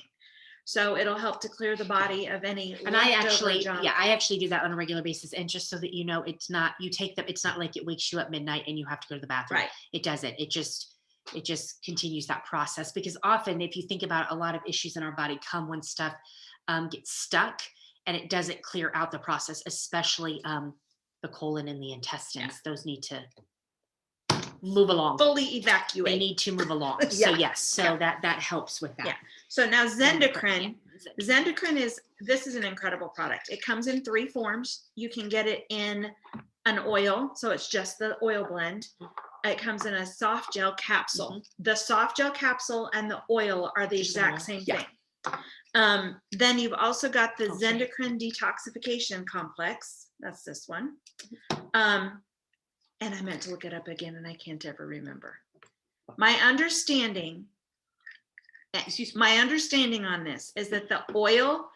[SPEAKER 1] So it'll help to clear the body of any.
[SPEAKER 2] And I actually do that on a regular basis. And just so that you know, it's not, you take them, it's not like it wakes you up midnight and you have to go to the bathroom.
[SPEAKER 1] Right.
[SPEAKER 2] It doesn't. It just continues that process, because often if you think about it, a lot of issues in our body come when stuff gets stuck and it doesn't clear out the process, especially the colon and the intestines. Those need to move along.
[SPEAKER 1] fully
[SPEAKER 2] They
[SPEAKER 1] evacuate.
[SPEAKER 2] need to move along. So
[SPEAKER 1] Yeah.
[SPEAKER 2] yes, so that helps with that.
[SPEAKER 1] Yeah. So now Zendocrine.
[SPEAKER 2] Yeah.
[SPEAKER 1] Zendocrine is an incredible product. It comes in 3 forms. You can get it in an oil, so it's just the oil blend. It comes in a soft gel capsule. The soft gel capsule and the oil are the
[SPEAKER 2] Just the
[SPEAKER 1] exact
[SPEAKER 2] oil.
[SPEAKER 1] same
[SPEAKER 2] Yeah.
[SPEAKER 1] thing. Then you've also got the
[SPEAKER 2] Okay.
[SPEAKER 1] Zendocrine detoxification complex. That's this one. And I meant to look it up again and I can't ever remember. My understanding on this is that the oil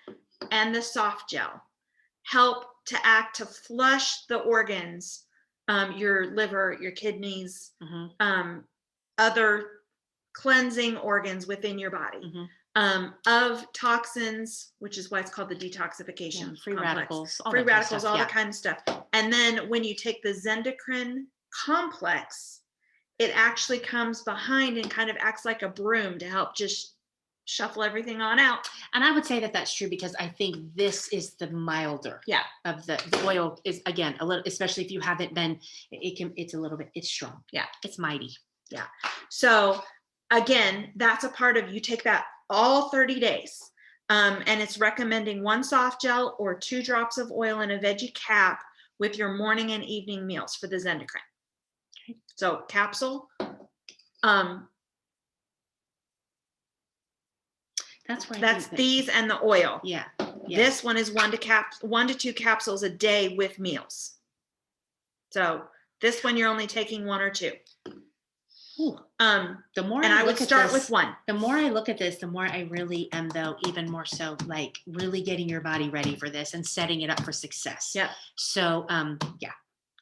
[SPEAKER 1] and the soft gel help to act to flush the organs, your liver, your kidneys, other cleansing organs within your body, of toxins, which is why it's called the detoxification.
[SPEAKER 2] Free
[SPEAKER 1] complex.
[SPEAKER 2] radicals, all
[SPEAKER 1] Free
[SPEAKER 2] that kind of
[SPEAKER 1] radicals,
[SPEAKER 2] stuff,
[SPEAKER 1] all
[SPEAKER 2] yeah.
[SPEAKER 1] that kind of stuff. And then when you take the Zendocrine complex, it actually comes behind and kind of acts like a broom to help just shuffle everything on out.
[SPEAKER 2] And I would say that that's true because I think this is the milder.
[SPEAKER 1] Yeah.
[SPEAKER 2] Of the oil is, again, a little, especially if you haven't been, it's a little bit, it's strong.
[SPEAKER 1] Yeah.
[SPEAKER 2] It's mighty.
[SPEAKER 1] Yeah. So again, that's a part of, you take that all 30 days. And it's recommending 1 soft gel or 2 drops of oil in a veggie cap with your morning and evening meals for the Zendocrine.
[SPEAKER 2] Okay.
[SPEAKER 1] So capsule.
[SPEAKER 2] That's where
[SPEAKER 1] That's these and the oil.
[SPEAKER 2] Yeah.
[SPEAKER 1] This one is 1 to 2 capsules a day with meals. So this one you're only taking 1 or 2.
[SPEAKER 2] Ooh. The more
[SPEAKER 1] and I would start with 1.
[SPEAKER 2] The more I look at this, the more I really am, though, even more so, like really getting your body ready for this and setting it up for success.
[SPEAKER 1] Yeah.
[SPEAKER 2] So, yeah.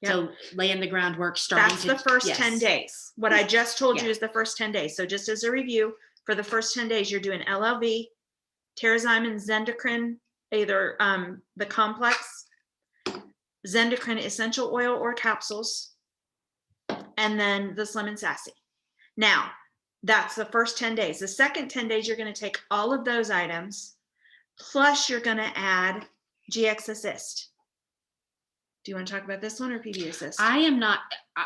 [SPEAKER 1] Yep.
[SPEAKER 2] So laying the groundwork, starting.
[SPEAKER 1] That's the first 10 days. What I just told you is the first 10 days. So just as a review, for the first 10 days, you're doing LLV, Terrazyme and Zendocrine, either the complex, Zendocrine essential oil or capsules, and then the Slim and Sassy. Now, that's the first 10 days. The second 10 days, you're going to take all of those items, plus you're going to add GX Assist. Do you want to talk about this one or PD Assist?
[SPEAKER 2] I am not.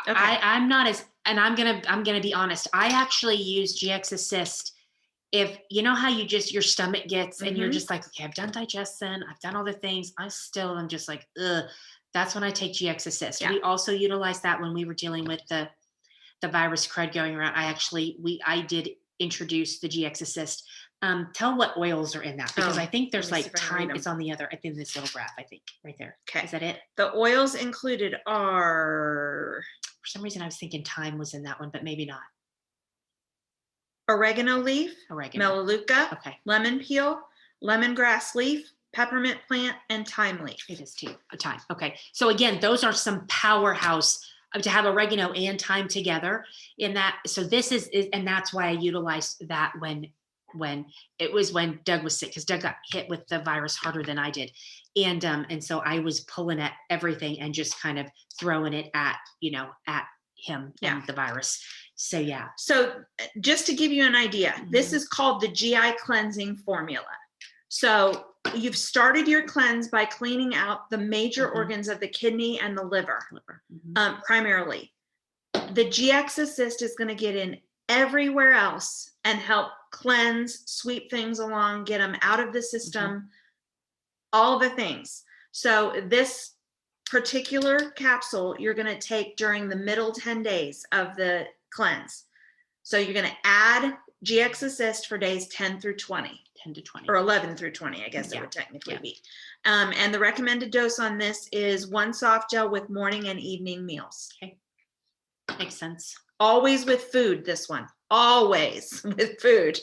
[SPEAKER 1] Okay.
[SPEAKER 2] I'm not as, and I'm gonna be honest. I actually use GX Assist. If you know how your stomach gets, and you're just like, okay, I've done digestion, I've done all the things, I still am just like, ugh. That's when I take GX Assist. Yeah. We also utilized that when we were dealing with the virus crud going around. I did introduce the GX Assist. Tell what oils are in that, because I think there's like time. It's on the other, I think this little graph, I think right there.
[SPEAKER 1] Okay.
[SPEAKER 2] Is that it?
[SPEAKER 1] The oils included are,
[SPEAKER 2] for some reason I was thinking thyme was in that one, but maybe not.
[SPEAKER 1] Oregano leaf, melaleuca, lemon peel, lemongrass leaf, peppermint plant, and thyme leaf.
[SPEAKER 2] It is too, a thyme. Okay. So again, those are some powerhouse to have oregano and thyme together in that. So this is and that's why I utilized that when Doug was sick, because Doug got hit with the virus harder than I did. And so I was pulling at everything and just kind of throwing it at him and the virus. So, yeah.
[SPEAKER 1] So just to give you an idea, this is called the GI cleansing formula. So you've started your cleanse by cleaning out the major organs of the kidney and the liver, primarily. The GX Assist is going to get in everywhere else and help cleanse, sweep things along, get them out of the system, all the things. So this particular capsule you're going to take during the middle 10 days of the cleanse. So you're going to add GX Assist for days 10 through 20.
[SPEAKER 2] 10 to 20.
[SPEAKER 1] Or 11 through 20, I guess it would technically be. And the recommended dose on this is 1 soft gel with morning and evening meals.
[SPEAKER 2] Okay. Makes sense.
[SPEAKER 1] Always with food, this one. Always with food.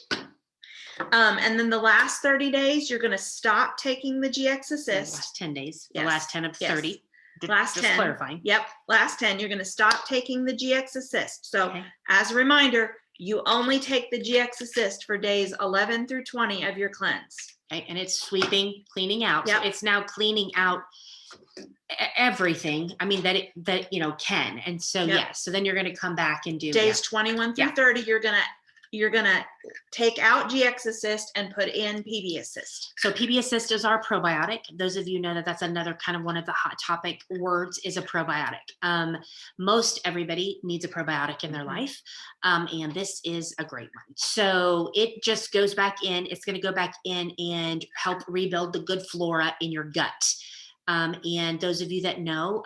[SPEAKER 1] And then the last 30 days, you're going to stop taking the GX Assist.
[SPEAKER 2] The last 10 days. The last 10 of 30.
[SPEAKER 1] Last 10.
[SPEAKER 2] Clarifying.
[SPEAKER 1] Yep. Last 10, you're going to stop taking the GX Assist. So as a reminder, you only take the GX Assist for days 11 through 20 of your cleanse.
[SPEAKER 2] Okay. And it's sweeping, cleaning out. Yep. So it's now cleaning out everything. I mean, that can. And so, so then you're going to come back and do
[SPEAKER 1] days 21 through 30. You're you're going to take out GX Assist and put in PB Assist.
[SPEAKER 2] So PB Assist is our probiotic. Those of you know that that's another kind of one of the hot topic words is a probiotic. Most everybody needs a probiotic in their life. And this is a great one. So it just goes back in. It's going to go back in and help rebuild the good flora in your gut. And those of you that know,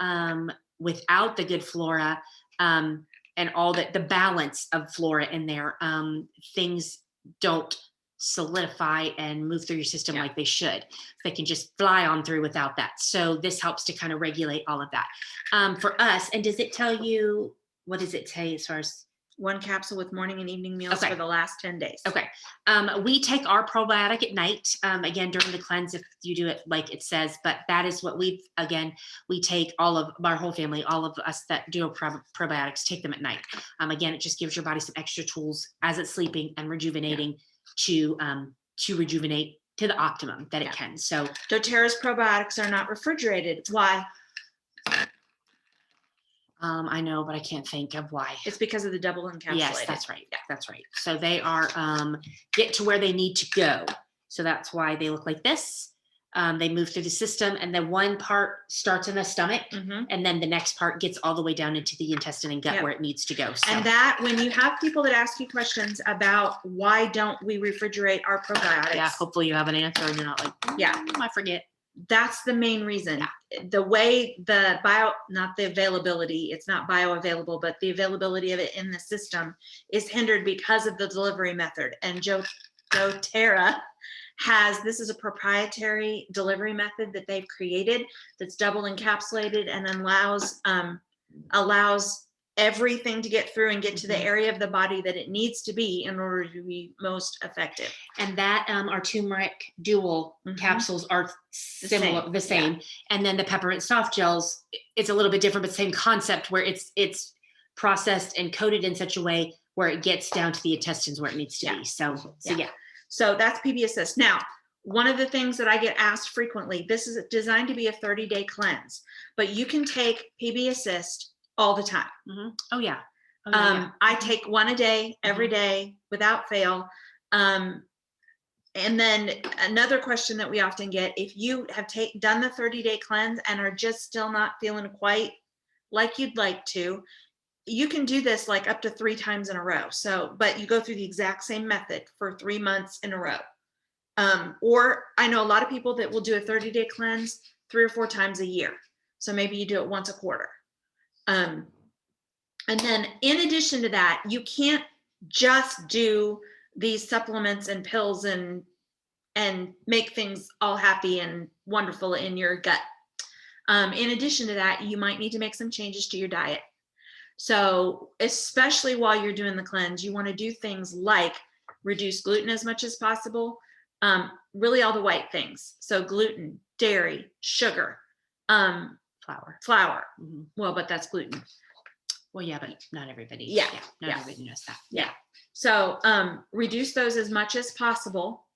[SPEAKER 2] without the good flora, and all that, the balance of flora in there, things don't solidify and move through your system like they should. They can just fly on through without that. So this helps to kind of regulate all of that. For us, and does it tell you, what does it say as far as?
[SPEAKER 1] 1 capsule with morning and evening meals for the last 10 days.
[SPEAKER 2] Okay. We take our probiotic at night, again, during the cleanse, if you do it like it says, but that is what we take all of our whole family, all of us that do probiotics, take them at night. Again, it just gives your body some extra tools as it's sleeping and rejuvenating to rejuvenate to the optimum that it can. So
[SPEAKER 1] doTERRA's probiotics are not refrigerated. Why?
[SPEAKER 2] I know, but I can't think of why.
[SPEAKER 1] It's because of the double encapsulated.
[SPEAKER 2] Yes, that's right. Yeah, that's right. So they are get to where they need to go. So that's why they look like this. They move through the system, and then one part starts in the stomach, and then the next part gets all the way down into the intestine and gut where it needs to go. So.
[SPEAKER 1] And that, when you have people that ask you questions about why don't we refrigerate our probiotics,
[SPEAKER 2] hopefully you have an answer and you're not like, I forget.
[SPEAKER 1] That's the main reason. The way not the availability, it's not bioavailable, but the availability of it in the system is hindered because of the delivery method. And doTERRA this is a proprietary delivery method that they've created that's double encapsulated and allows everything to get through and get to the area of the body that it needs to be in order to be most effective.
[SPEAKER 2] And that our turmeric dual capsules are similar, the same. Yeah. And then the peppermint soft gels, it's a little bit different, but same concept where it's processed and coated in such a way where it gets down to the intestines where it needs to be. So
[SPEAKER 1] So that's PB Assist. Now, one of the things that I get asked frequently, this is designed to be a 30-day cleanse, but you can take PB Assist all the time.
[SPEAKER 2] Oh yeah.
[SPEAKER 1] I take one a day, every day, without fail. And then another question that we often get, if you have done the 30-day cleanse and are just still not feeling quite like you'd like to, you can do this like up to 3 times in a row. So, but you go through the exact same method for 3 months in a row. Or I know a lot of people that will do a 30-day cleanse 3 or 4 times a year. So maybe you do it once a quarter. And then in addition to that, you can't just do these supplements and pills and make things all happy and wonderful in your gut. In addition to that, you might need to make some changes to your diet. So especially while you're doing the cleanse, you want to do things like reduce gluten as much as possible. Really all the white things. So gluten, dairy, sugar, flour. Well, but that's gluten.
[SPEAKER 2] Well, yeah, but not everybody.
[SPEAKER 1] Not
[SPEAKER 2] everybody knows that.
[SPEAKER 1] Yeah. So reduce those as much as possible,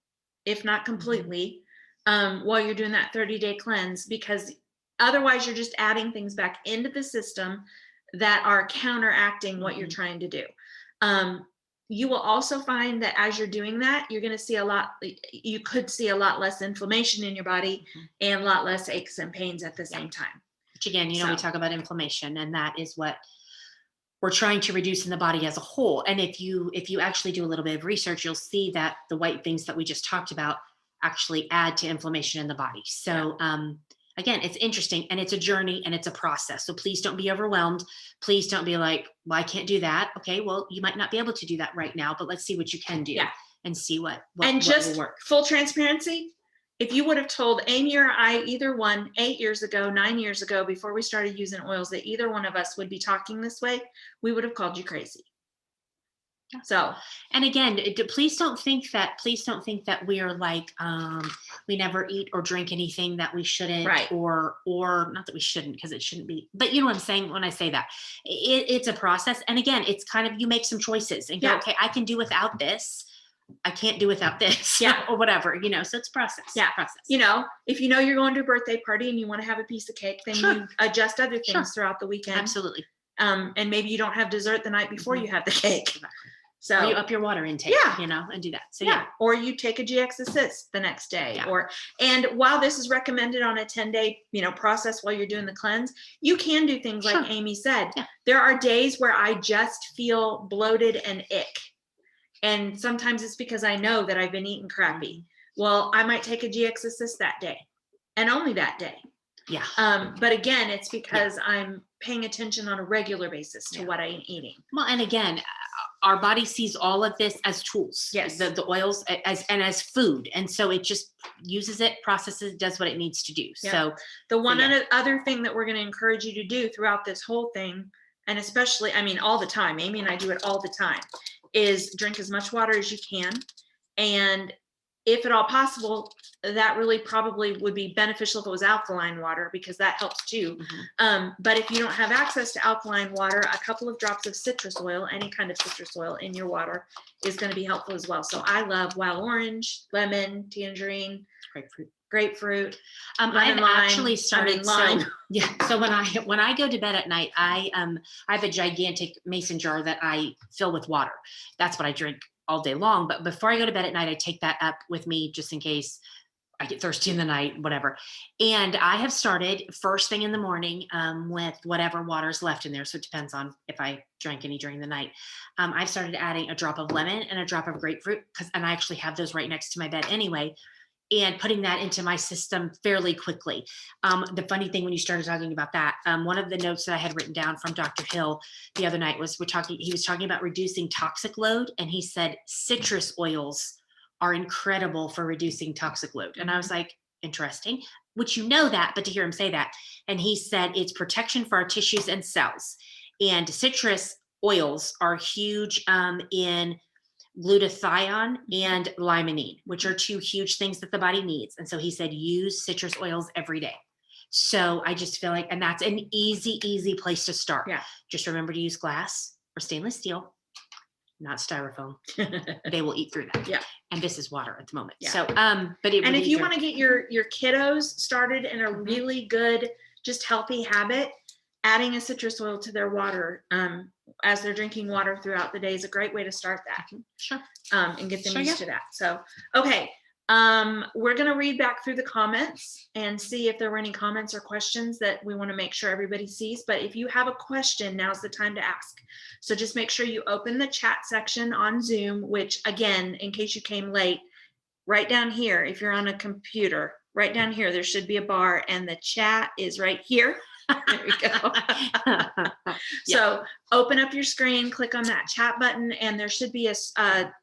[SPEAKER 1] if not completely, while you're doing that 30-day cleanse, because otherwise you're just adding things back into the system that are counteracting what you're trying to do. You will also find that as you're doing that, you're going to you could see a lot less inflammation in your body and a lot less aches and pains at the same time.
[SPEAKER 2] Which again, we talk about inflammation, and that is what we're trying to reduce in the body as a whole. And if you actually do a little bit of research, you'll see that the white things that we just talked about actually add to inflammation in the body. So again, it's interesting, and it's a journey, and it's a process. So please don't be overwhelmed. Please don't be like, well, I can't do that. Okay, well, you might not be able to do that right now, but let's see what you can do and see what
[SPEAKER 1] just
[SPEAKER 2] will work.
[SPEAKER 1] Full transparency, if you would have told Amy or I, either one, 8 years ago, 9 years ago, before we started using oils, that either one of us would be talking this way, we would have called you crazy. So,
[SPEAKER 2] and again, please don't think that we are like, we never eat or drink anything that we shouldn't, or not that we shouldn't, because it shouldn't be, but you know what I'm saying when I say that. It's a process. And again, it's kind of, you make some choices and go, okay, I can do without this. I can't do without this, or whatever, so it's a process. Process.
[SPEAKER 1] If you're going to a birthday party and you want to have a piece of cake, then you adjust other things throughout the weekend.
[SPEAKER 2] Absolutely.
[SPEAKER 1] And maybe you don't have dessert the night before you have the cake.
[SPEAKER 2] Exactly.
[SPEAKER 1] So
[SPEAKER 2] Or you up your water intake,
[SPEAKER 1] Yeah.
[SPEAKER 2] and do that. So
[SPEAKER 1] yeah. Or you take a GX Assist the next day.
[SPEAKER 2] Yeah.
[SPEAKER 1] And while this is recommended on a 10-day, process while you're doing the cleanse, you can do things
[SPEAKER 2] Sure.
[SPEAKER 1] like Amy said.
[SPEAKER 2] Yeah.
[SPEAKER 1] There are days where I just feel bloated and ick. And sometimes it's because I know that I've been eating crappy. Well, I might take a GX Assist that day and only that day.
[SPEAKER 2] Yeah.
[SPEAKER 1] But again, it's because I'm paying attention on a regular basis to what I'm eating.
[SPEAKER 2] Well, and again, our body sees all of this as tools.
[SPEAKER 1] Yes.
[SPEAKER 2] The oils as food. And so it just uses it, processes, does what it needs to do.
[SPEAKER 1] Yeah.
[SPEAKER 2] So
[SPEAKER 1] the one other thing that we're going to encourage you to do throughout this whole thing, and especially, all the time, Amy and I do it all the time, is drink as much water as you can. And if at all possible, that really probably would be beneficial if it was alkaline water, because that helps too. But if you don't have access to alkaline water, a couple of drops of citrus oil, any kind of citrus oil in your water, is going to be helpful as well. So I love wild orange, lemon, tangerine, grapefruit.
[SPEAKER 2] I've actually started
[SPEAKER 1] lime.
[SPEAKER 2] So when I go to bed at night, I have a gigantic mason jar that I fill with water. That's what I drink all day long. But before I go to bed at night, I take that up with me just in case I get thirsty in the night, whatever. And I have started first thing in the morning with whatever water's left in there. So it depends on if I drank any during the night. I've started adding a drop of lemon and a drop of grapefruit, and I actually have those right next to my bed anyway, and putting that into my system fairly quickly. The funny thing when you started talking about that, one of the notes that I had written down from Dr. Hill the other night was he was talking about reducing toxic load. And he said, citrus oils are incredible for reducing toxic load. And I was like, interesting, which that, but to hear him say that. And he said, it's protection for our tissues and cells. And citrus oils are huge in glutathione and limonene, which are two huge things that the body needs. And so he said, use citrus oils every day. So I just feel like, and that's an easy place to start.
[SPEAKER 1] Yeah.
[SPEAKER 2] Just remember to use glass or stainless steel, not styrofoam. They will eat through that.
[SPEAKER 1] Yeah.
[SPEAKER 2] And this is water at the moment.
[SPEAKER 1] Yeah.
[SPEAKER 2] So, but it.
[SPEAKER 1] And if you want to get your kiddos started in a really good, just healthy habit, adding a citrus oil to their water as they're drinking water throughout the day is a great way to start that.
[SPEAKER 2] Sure.
[SPEAKER 1] And get them used to that. So, okay. We're going to read back through the comments and see if there were any comments or questions that we want to make sure everybody sees. But if you have a question, now's the time to ask. So just make sure you open the chat section on Zoom, which again, in case you came late, right down here, if you're on a computer, right down here, there should be a bar and the chat is right here. There we go. So open up your screen, click on that chat button, and there should be a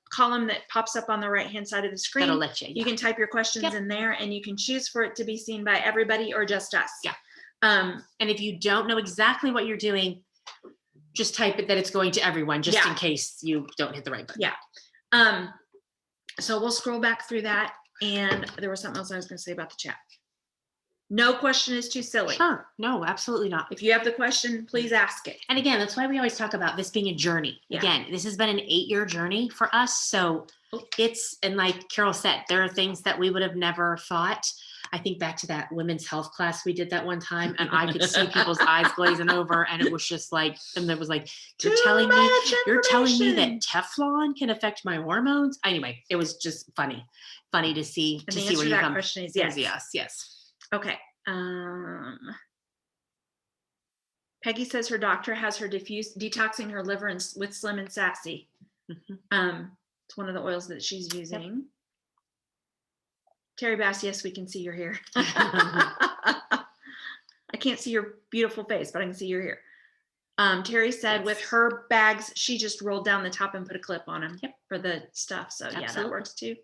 [SPEAKER 1] column that pops up on the right-hand side of the screen.
[SPEAKER 2] That'll let you.
[SPEAKER 1] You can type your questions in there, and you can choose for it to be seen by everybody or just us.
[SPEAKER 2] Yeah. And if you don't know exactly what you're doing, just type it that it's going to everyone, just in case you don't hit the right button.
[SPEAKER 1] Yeah. So we'll scroll back through that, and there was something else I was going to say about the chat. No question is too silly.
[SPEAKER 2] Sure. No, absolutely not.
[SPEAKER 1] If you have the question, please ask it.
[SPEAKER 2] And again, that's why we always talk about this being a journey.
[SPEAKER 1] Yeah.
[SPEAKER 2] Again, this has been an 8-year journey for us. So and like Carol said, there are things that we would have never thought. I think back to that women's health class we did that one time, and I could see people's eyes glazing over, and it was just like, and it was like, you're telling me that Teflon can affect my hormones? Anyway, it was just funny to see.
[SPEAKER 1] And
[SPEAKER 2] to
[SPEAKER 1] the
[SPEAKER 2] see
[SPEAKER 1] answer
[SPEAKER 2] where
[SPEAKER 1] to
[SPEAKER 2] you
[SPEAKER 1] that
[SPEAKER 2] come.
[SPEAKER 1] question is
[SPEAKER 2] Yes.
[SPEAKER 1] Okay. Peggy says her doctor has her detoxing her liver with Slim and Sassy. It's one of the oils that she's using. Yep. Terry Bass, yes, we can see your hair. I can't see your beautiful face, but I can see your hair. Terry said with her bags, she just rolled down the top and put a clip on them for the stuff. So yeah, that works too.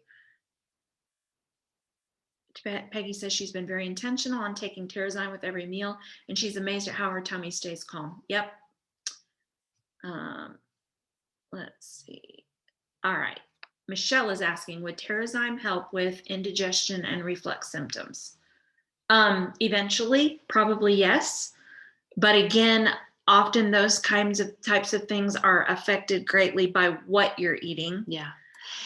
[SPEAKER 1] Peggy says she's been very intentional on taking Terrazyme with every meal, and she's amazed at how her tummy stays calm. Yep. Let's see. All right. Michelle is asking, would Terrazyme help with indigestion and reflux symptoms? Eventually, probably yes. But again, often those types of things are affected greatly by what you're eating.
[SPEAKER 2] Yeah.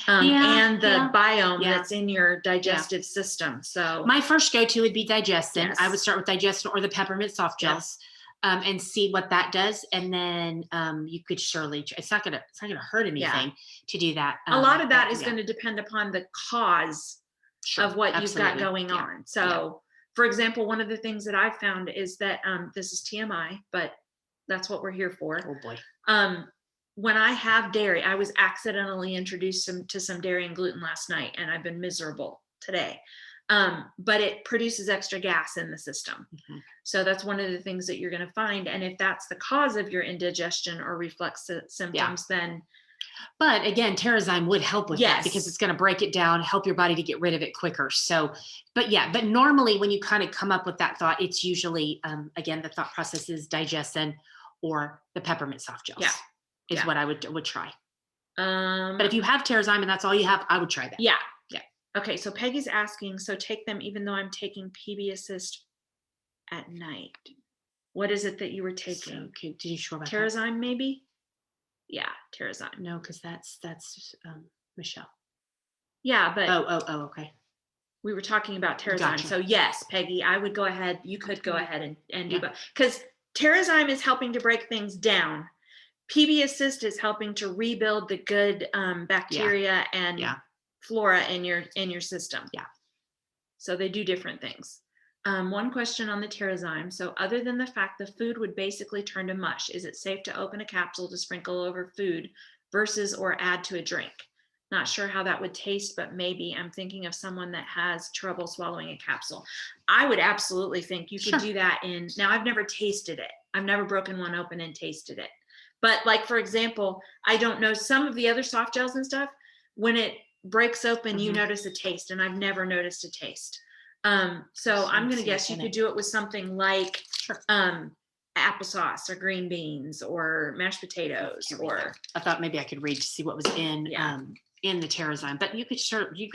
[SPEAKER 1] And the biome that's in your digestive system. So
[SPEAKER 2] my first go-to would be digestin.
[SPEAKER 1] Yes.
[SPEAKER 2] I would start with digestin or the peppermint soft gels. and see what that does. And then you could surely, it's not gonna hurt anything to do that.
[SPEAKER 1] A lot of that is
[SPEAKER 2] yeah,
[SPEAKER 1] going to depend upon the cause
[SPEAKER 2] sure,
[SPEAKER 1] of what you've got
[SPEAKER 2] absolutely.
[SPEAKER 1] going
[SPEAKER 2] Yeah,
[SPEAKER 1] on. So, for example, one of the things that I've found is that this is TMI, but that's what we're here for.
[SPEAKER 2] oh boy.
[SPEAKER 1] Um, when I have dairy, I was accidentally introduced to some dairy and gluten last night, and I've been miserable today. But it produces extra gas in the system.
[SPEAKER 2] Mm-hmm.
[SPEAKER 1] So that's one of the things that you're going to find. And if that's the cause of your indigestion or reflux symptoms, then
[SPEAKER 2] But again, Terrazyme would help with that because
[SPEAKER 1] yes,
[SPEAKER 2] it's going to break it down, help your body to get rid of it quicker. So, but normally when you kind of come up with that thought, it's usually, again, the thought process is digestin or the peppermint soft gels is what I would try. But if you have Terrazyme and that's all you have, I would try that.
[SPEAKER 1] Yeah. Okay, so Peggy's asking, so take them even though I'm taking PB Assist at night. What is it that you were taking?
[SPEAKER 2] So, did you sure about
[SPEAKER 1] Terrazyme, maybe? Yeah, Terrazyme.
[SPEAKER 2] No, because that's Michelle.
[SPEAKER 1] Yeah, but
[SPEAKER 2] Oh, okay.
[SPEAKER 1] we were talking about Terrazyme.
[SPEAKER 2] Gotcha.
[SPEAKER 1] So yes, Peggy, I would go ahead. You could go ahead and do both, because Terrazyme is helping to break things down. PB Assist is helping to rebuild the good bacteria and flora in your system.
[SPEAKER 2] Yeah.
[SPEAKER 1] So they do different things. One question on the Terrazyme. So other than the fact the food would basically turn to mush, is it safe to open a capsule to sprinkle over food versus or add to a drink? Not sure how that would taste, but maybe. I'm thinking of someone that has trouble swallowing a capsule. I would absolutely think you could do that now I've never tasted it. I've never broken one open and tasted it. But like, for example, I don't know, some of the other soft gels and stuff, when it breaks open, you notice a taste, and I've never noticed a taste. So I'm going to guess you could do it with something like applesauce or green beans or mashed potatoes. Or
[SPEAKER 2] I thought maybe I could read to see what was in the Terrazyme, but you could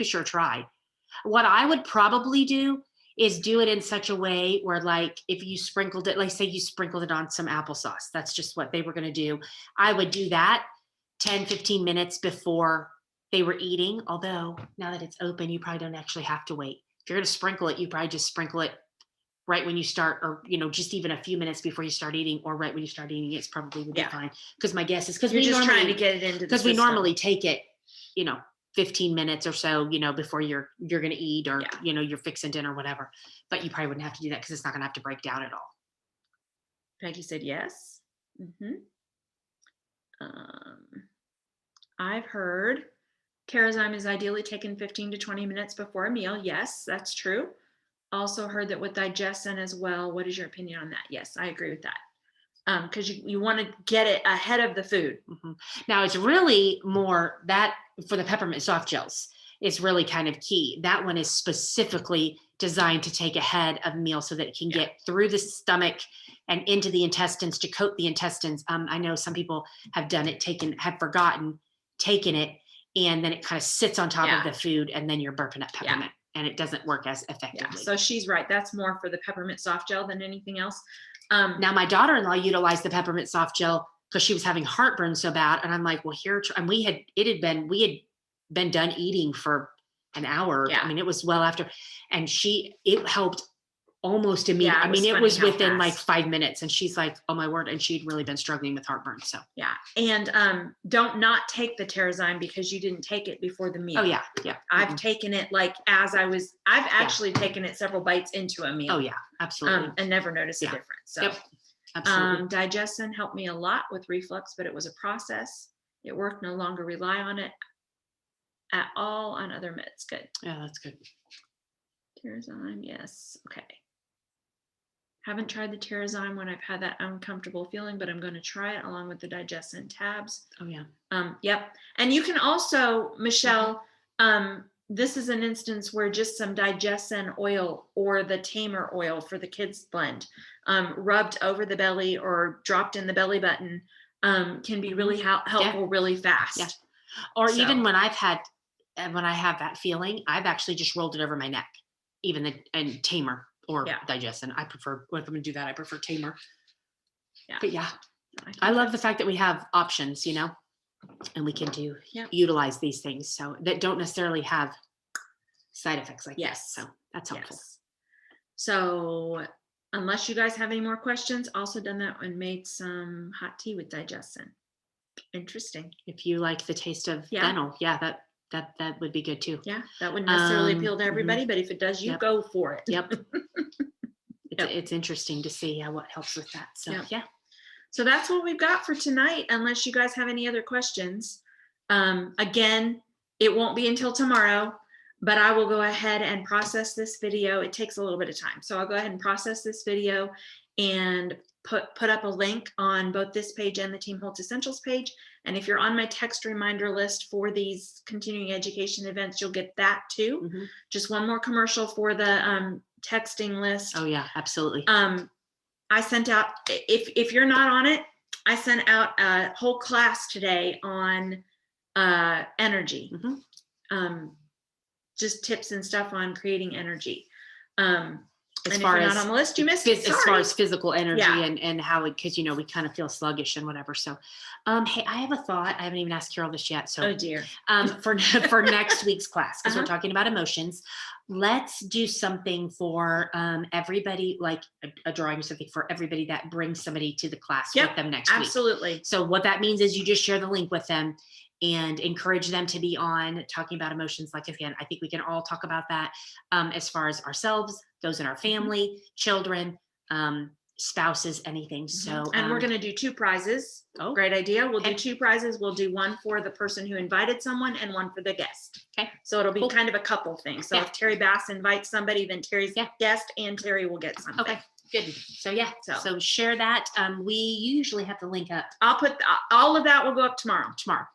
[SPEAKER 2] sure try. What I would probably do is do it in such a way where, like, if you sprinkled it, like say you sprinkled it on some applesauce, that's just what they were going to do. I would do that 10-15 minutes before they were eating. Although now that it's open, you probably don't actually have to wait. If you're going to sprinkle it, you probably just sprinkle it right when you start, or just even a few minutes before you start eating, or right when you start eating, it's probably would be fine. Because my guess is because
[SPEAKER 1] we're just trying to get it into the system.
[SPEAKER 2] We normally take it 15 minutes or so before you're going to eat, or you're fixing dinner or whatever. But you probably wouldn't have to do that because it's not going to have to break down at all.
[SPEAKER 1] Peggy said yes. I've heard Terrazyme is ideally taken 15 to 20 minutes before a meal. Yes, that's true. Also heard that with digestion as well. What is your opinion on that? Yes, I agree with that. Because you want to get it ahead of the food.
[SPEAKER 2] Now it's really more that for the peppermint soft gels, it's really kind of key. That one is specifically designed to take ahead of meal so that it can get through the stomach and into the intestines to coat the intestines. I know some people have done it, have forgotten, taken it, and then it kind of sits on top of the food, and then you're burping up peppermint, and it doesn't work as effectively.
[SPEAKER 1] So she's right. That's more for the peppermint soft gel than anything else.
[SPEAKER 2] Now my daughter-in-law utilized the peppermint soft gel because she was having heartburn so bad, and I'm like, well, here, and we had been done eating for an hour. I mean, it was well after, and it helped almost immediately. I mean, it was within like 5 minutes, and she's like, oh my word. And she'd really been struggling with heartburn. So
[SPEAKER 1] and don't not take the Terrazyme because you didn't take it before the meal.
[SPEAKER 2] Oh yeah.
[SPEAKER 1] I've taken it like I've actually taken it several bites into a meal.
[SPEAKER 2] Oh yeah, absolutely.
[SPEAKER 1] And never noticed a difference. So
[SPEAKER 2] absolutely.
[SPEAKER 1] digestion helped me a lot with reflux, but it was a process. It worked. No longer rely on it at all on other meds. Good.
[SPEAKER 2] Yeah, that's good.
[SPEAKER 1] Terrazyme, yes. Okay. Haven't tried the Terrazyme when I've had that uncomfortable feeling, but I'm going to try it along with the digestion tabs.
[SPEAKER 2] Oh yeah.
[SPEAKER 1] Yep. And you can also, Michelle, this is an instance where just some digestion oil or the tamer oil for the kids blend, rubbed over the belly or dropped in the belly button, can be really helpful really fast.
[SPEAKER 2] Yeah. Or even when I have that feeling, I've actually just rolled it over my neck, even and tamer or digestion. I prefer, if I'm going to do that, I prefer tamer. Yeah. But I love the fact that we have options, and we can utilize these things so that don't necessarily have side effects like this. So that's helpful.
[SPEAKER 1] So unless you guys have any more questions, also done that and made some hot tea with digestin. Interesting.
[SPEAKER 2] If you like the taste of
[SPEAKER 1] Yeah.
[SPEAKER 2] fennel, yeah, that would be good too.
[SPEAKER 1] Yeah, that wouldn't necessarily appeal to
[SPEAKER 2] Mhm.
[SPEAKER 1] everybody, but if it does, you
[SPEAKER 2] Yep.
[SPEAKER 1] go for it.
[SPEAKER 2] Yep.
[SPEAKER 1] Yep.
[SPEAKER 2] It's interesting to see what helps with that. So
[SPEAKER 1] Yep.
[SPEAKER 2] yeah.
[SPEAKER 1] So that's what we've got for tonight, unless you guys have any other questions. Again, it won't be until tomorrow, but I will go ahead and process this video. It takes a little bit of time. So I'll go ahead and process this video and put up a link on both this page and the Team Holtz Essentials page. And if you're on my text reminder list for these continuing education events, you'll get that too.
[SPEAKER 2] Mm-hmm.
[SPEAKER 1] Just one more commercial for the texting list.
[SPEAKER 2] Oh yeah, absolutely.
[SPEAKER 1] I sent out, if you're not on it, I sent out a whole class today on energy.
[SPEAKER 2] Mm-hmm.
[SPEAKER 1] Just tips and stuff on creating energy.
[SPEAKER 2] As far as
[SPEAKER 1] not on the list, you missed it.
[SPEAKER 2] As far as physical energy,
[SPEAKER 1] Yeah.
[SPEAKER 2] and how it, because we kind of feel sluggish and whatever. So, hey, I have a thought. I haven't even asked Carol this yet. So,
[SPEAKER 1] oh dear.
[SPEAKER 2] For next week's class, because
[SPEAKER 1] Uh-huh.
[SPEAKER 2] we're talking about emotions, let's do something for everybody, like a drawing or something for everybody that brings somebody to the class
[SPEAKER 1] Yep,
[SPEAKER 2] with them next week.
[SPEAKER 1] absolutely.
[SPEAKER 2] So what that means is you just share the link with them and encourage them to be on talking about emotions. Like, again, I think we can all talk about that as far as ourselves, those in our family, children, spouses, anything. So,
[SPEAKER 1] and we're going to do 2 prizes.
[SPEAKER 2] Oh,
[SPEAKER 1] great idea. We'll
[SPEAKER 2] okay.
[SPEAKER 1] do 2 prizes. We'll do one for the person who invited someone and one for the guest.
[SPEAKER 2] Okay.
[SPEAKER 1] So it'll be
[SPEAKER 2] Cool.
[SPEAKER 1] kind of a couple things. So
[SPEAKER 2] Yeah.
[SPEAKER 1] if Terry Bass invites somebody, then Terry's guest and Terry will get something.
[SPEAKER 2] Okay. Good. So yeah. So share that. We usually have the link up.
[SPEAKER 1] I'll put all of that will go up tomorrow.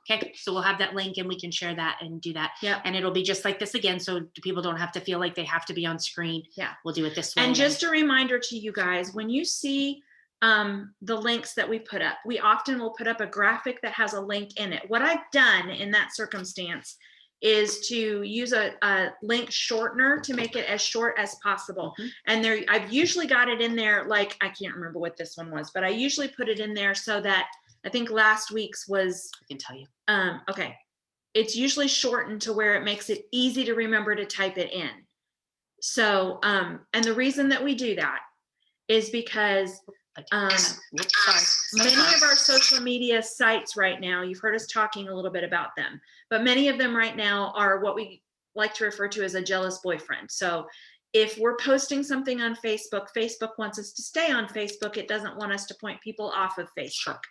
[SPEAKER 2] Okay. So we'll have that link and we can share that and do that.
[SPEAKER 1] Yeah.
[SPEAKER 2] And it'll be just like this again. So people don't have to feel like they have to be on screen.
[SPEAKER 1] Yeah.
[SPEAKER 2] We'll do it this way.
[SPEAKER 1] And just a reminder to you guys, when you see the links that we put up, we often will put up a graphic that has a link in it. What I've done in that circumstance is to use a link shortener to make it as short as possible.
[SPEAKER 2] Mm-hmm.
[SPEAKER 1] And I've usually got it in there, like, I can't remember what this one was, but I usually put it in there so that, I think last week's was,
[SPEAKER 2] I can tell you.
[SPEAKER 1] Okay. It's usually shortened to where it makes it easy to remember to type it in. So, and the reason that we do that is because many of our social media sites right now, you've heard us talking a little bit about them, but many of them right now are what we like to refer to as a jealous boyfriend. So if we're posting something on Facebook, Facebook wants us to stay on Facebook. It doesn't want us to point people off of Facebook.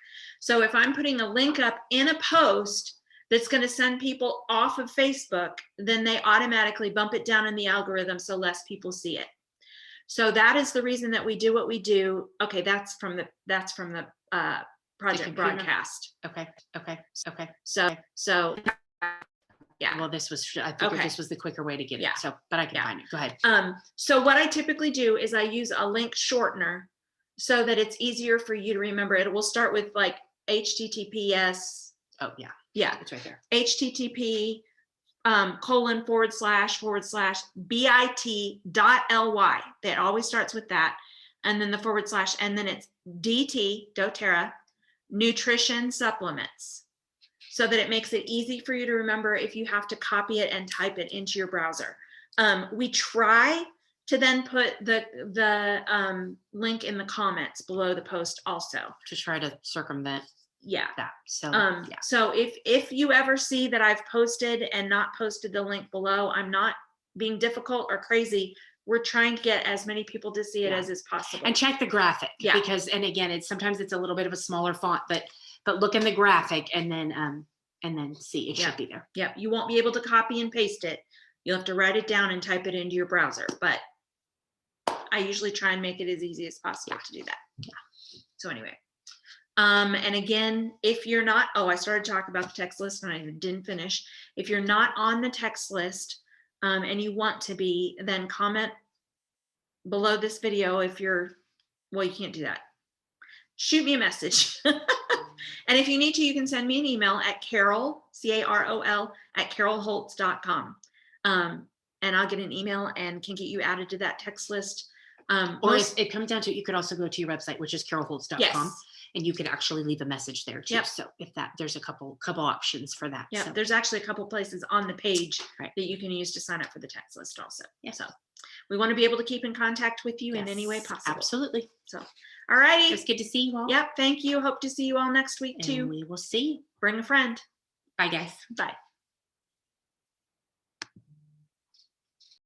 [SPEAKER 1] So if I'm putting a link up in a post that's going to send people off of Facebook, then they automatically bump it down in the algorithm so less people see it. So that is the reason that we do what we do. Okay, that's from the project broadcast.
[SPEAKER 2] Okay.
[SPEAKER 1] So yeah.
[SPEAKER 2] Well, I think this was the quicker way to get it. So, but I can find it. Go ahead.
[SPEAKER 1] So what I typically do is I use a link shortener so that it's easier for you to remember. It will start with like HTTPS.
[SPEAKER 2] Oh yeah.
[SPEAKER 1] Yeah.
[SPEAKER 2] It's right there.
[SPEAKER 1] HTTP //bit.ly. That always starts with that. And then the / and then it's DT, doTERRA, nutrition supplements. So that it makes it easy for you to remember if you have to copy it and type it into your browser. We try to then put the link in the comments below the post also.
[SPEAKER 2] To try to circumvent that. So
[SPEAKER 1] so if you ever see that I've posted and not posted the link below, I'm not being difficult or crazy. We're trying to get as many people to see it as is possible.
[SPEAKER 2] And check the graphic. Because, and again, sometimes it's a little bit of a smaller font, but look in the graphic and then see it should be there.
[SPEAKER 1] Yeah, you won't be able to copy and paste it. You'll have to write it down and type it into your browser, but I usually try and make it as easy as possible to do that. So anyway, and again, if you're not, I started talking about the text list and I didn't finish. If you're not on the text list and you want to be, then comment below this video. If you're, well, you can't do that. Shoot me a message. And if you need to, you can send me an email at Carol, CAROL, @carolholtz.com. And I'll get an email and can get you added to that text list.
[SPEAKER 2] Or if it comes down to, you could also go to your website, which is carolholtz.com, and you can actually leave a message there too. So if there's a couple options for that.
[SPEAKER 1] Yeah, there's actually a couple places on the page that you can use to sign up for the text list also. So we want to be able to keep in contact with you in any way
[SPEAKER 2] Yes,
[SPEAKER 1] possible.
[SPEAKER 2] Absolutely.
[SPEAKER 1] So, all righty.
[SPEAKER 2] It was good to see you all.
[SPEAKER 1] Yep. Thank you. Hope to see you all next week
[SPEAKER 2] And
[SPEAKER 1] too.
[SPEAKER 2] we will see you.
[SPEAKER 1] Bring a friend.
[SPEAKER 2] Bye, guys.
[SPEAKER 1] Bye.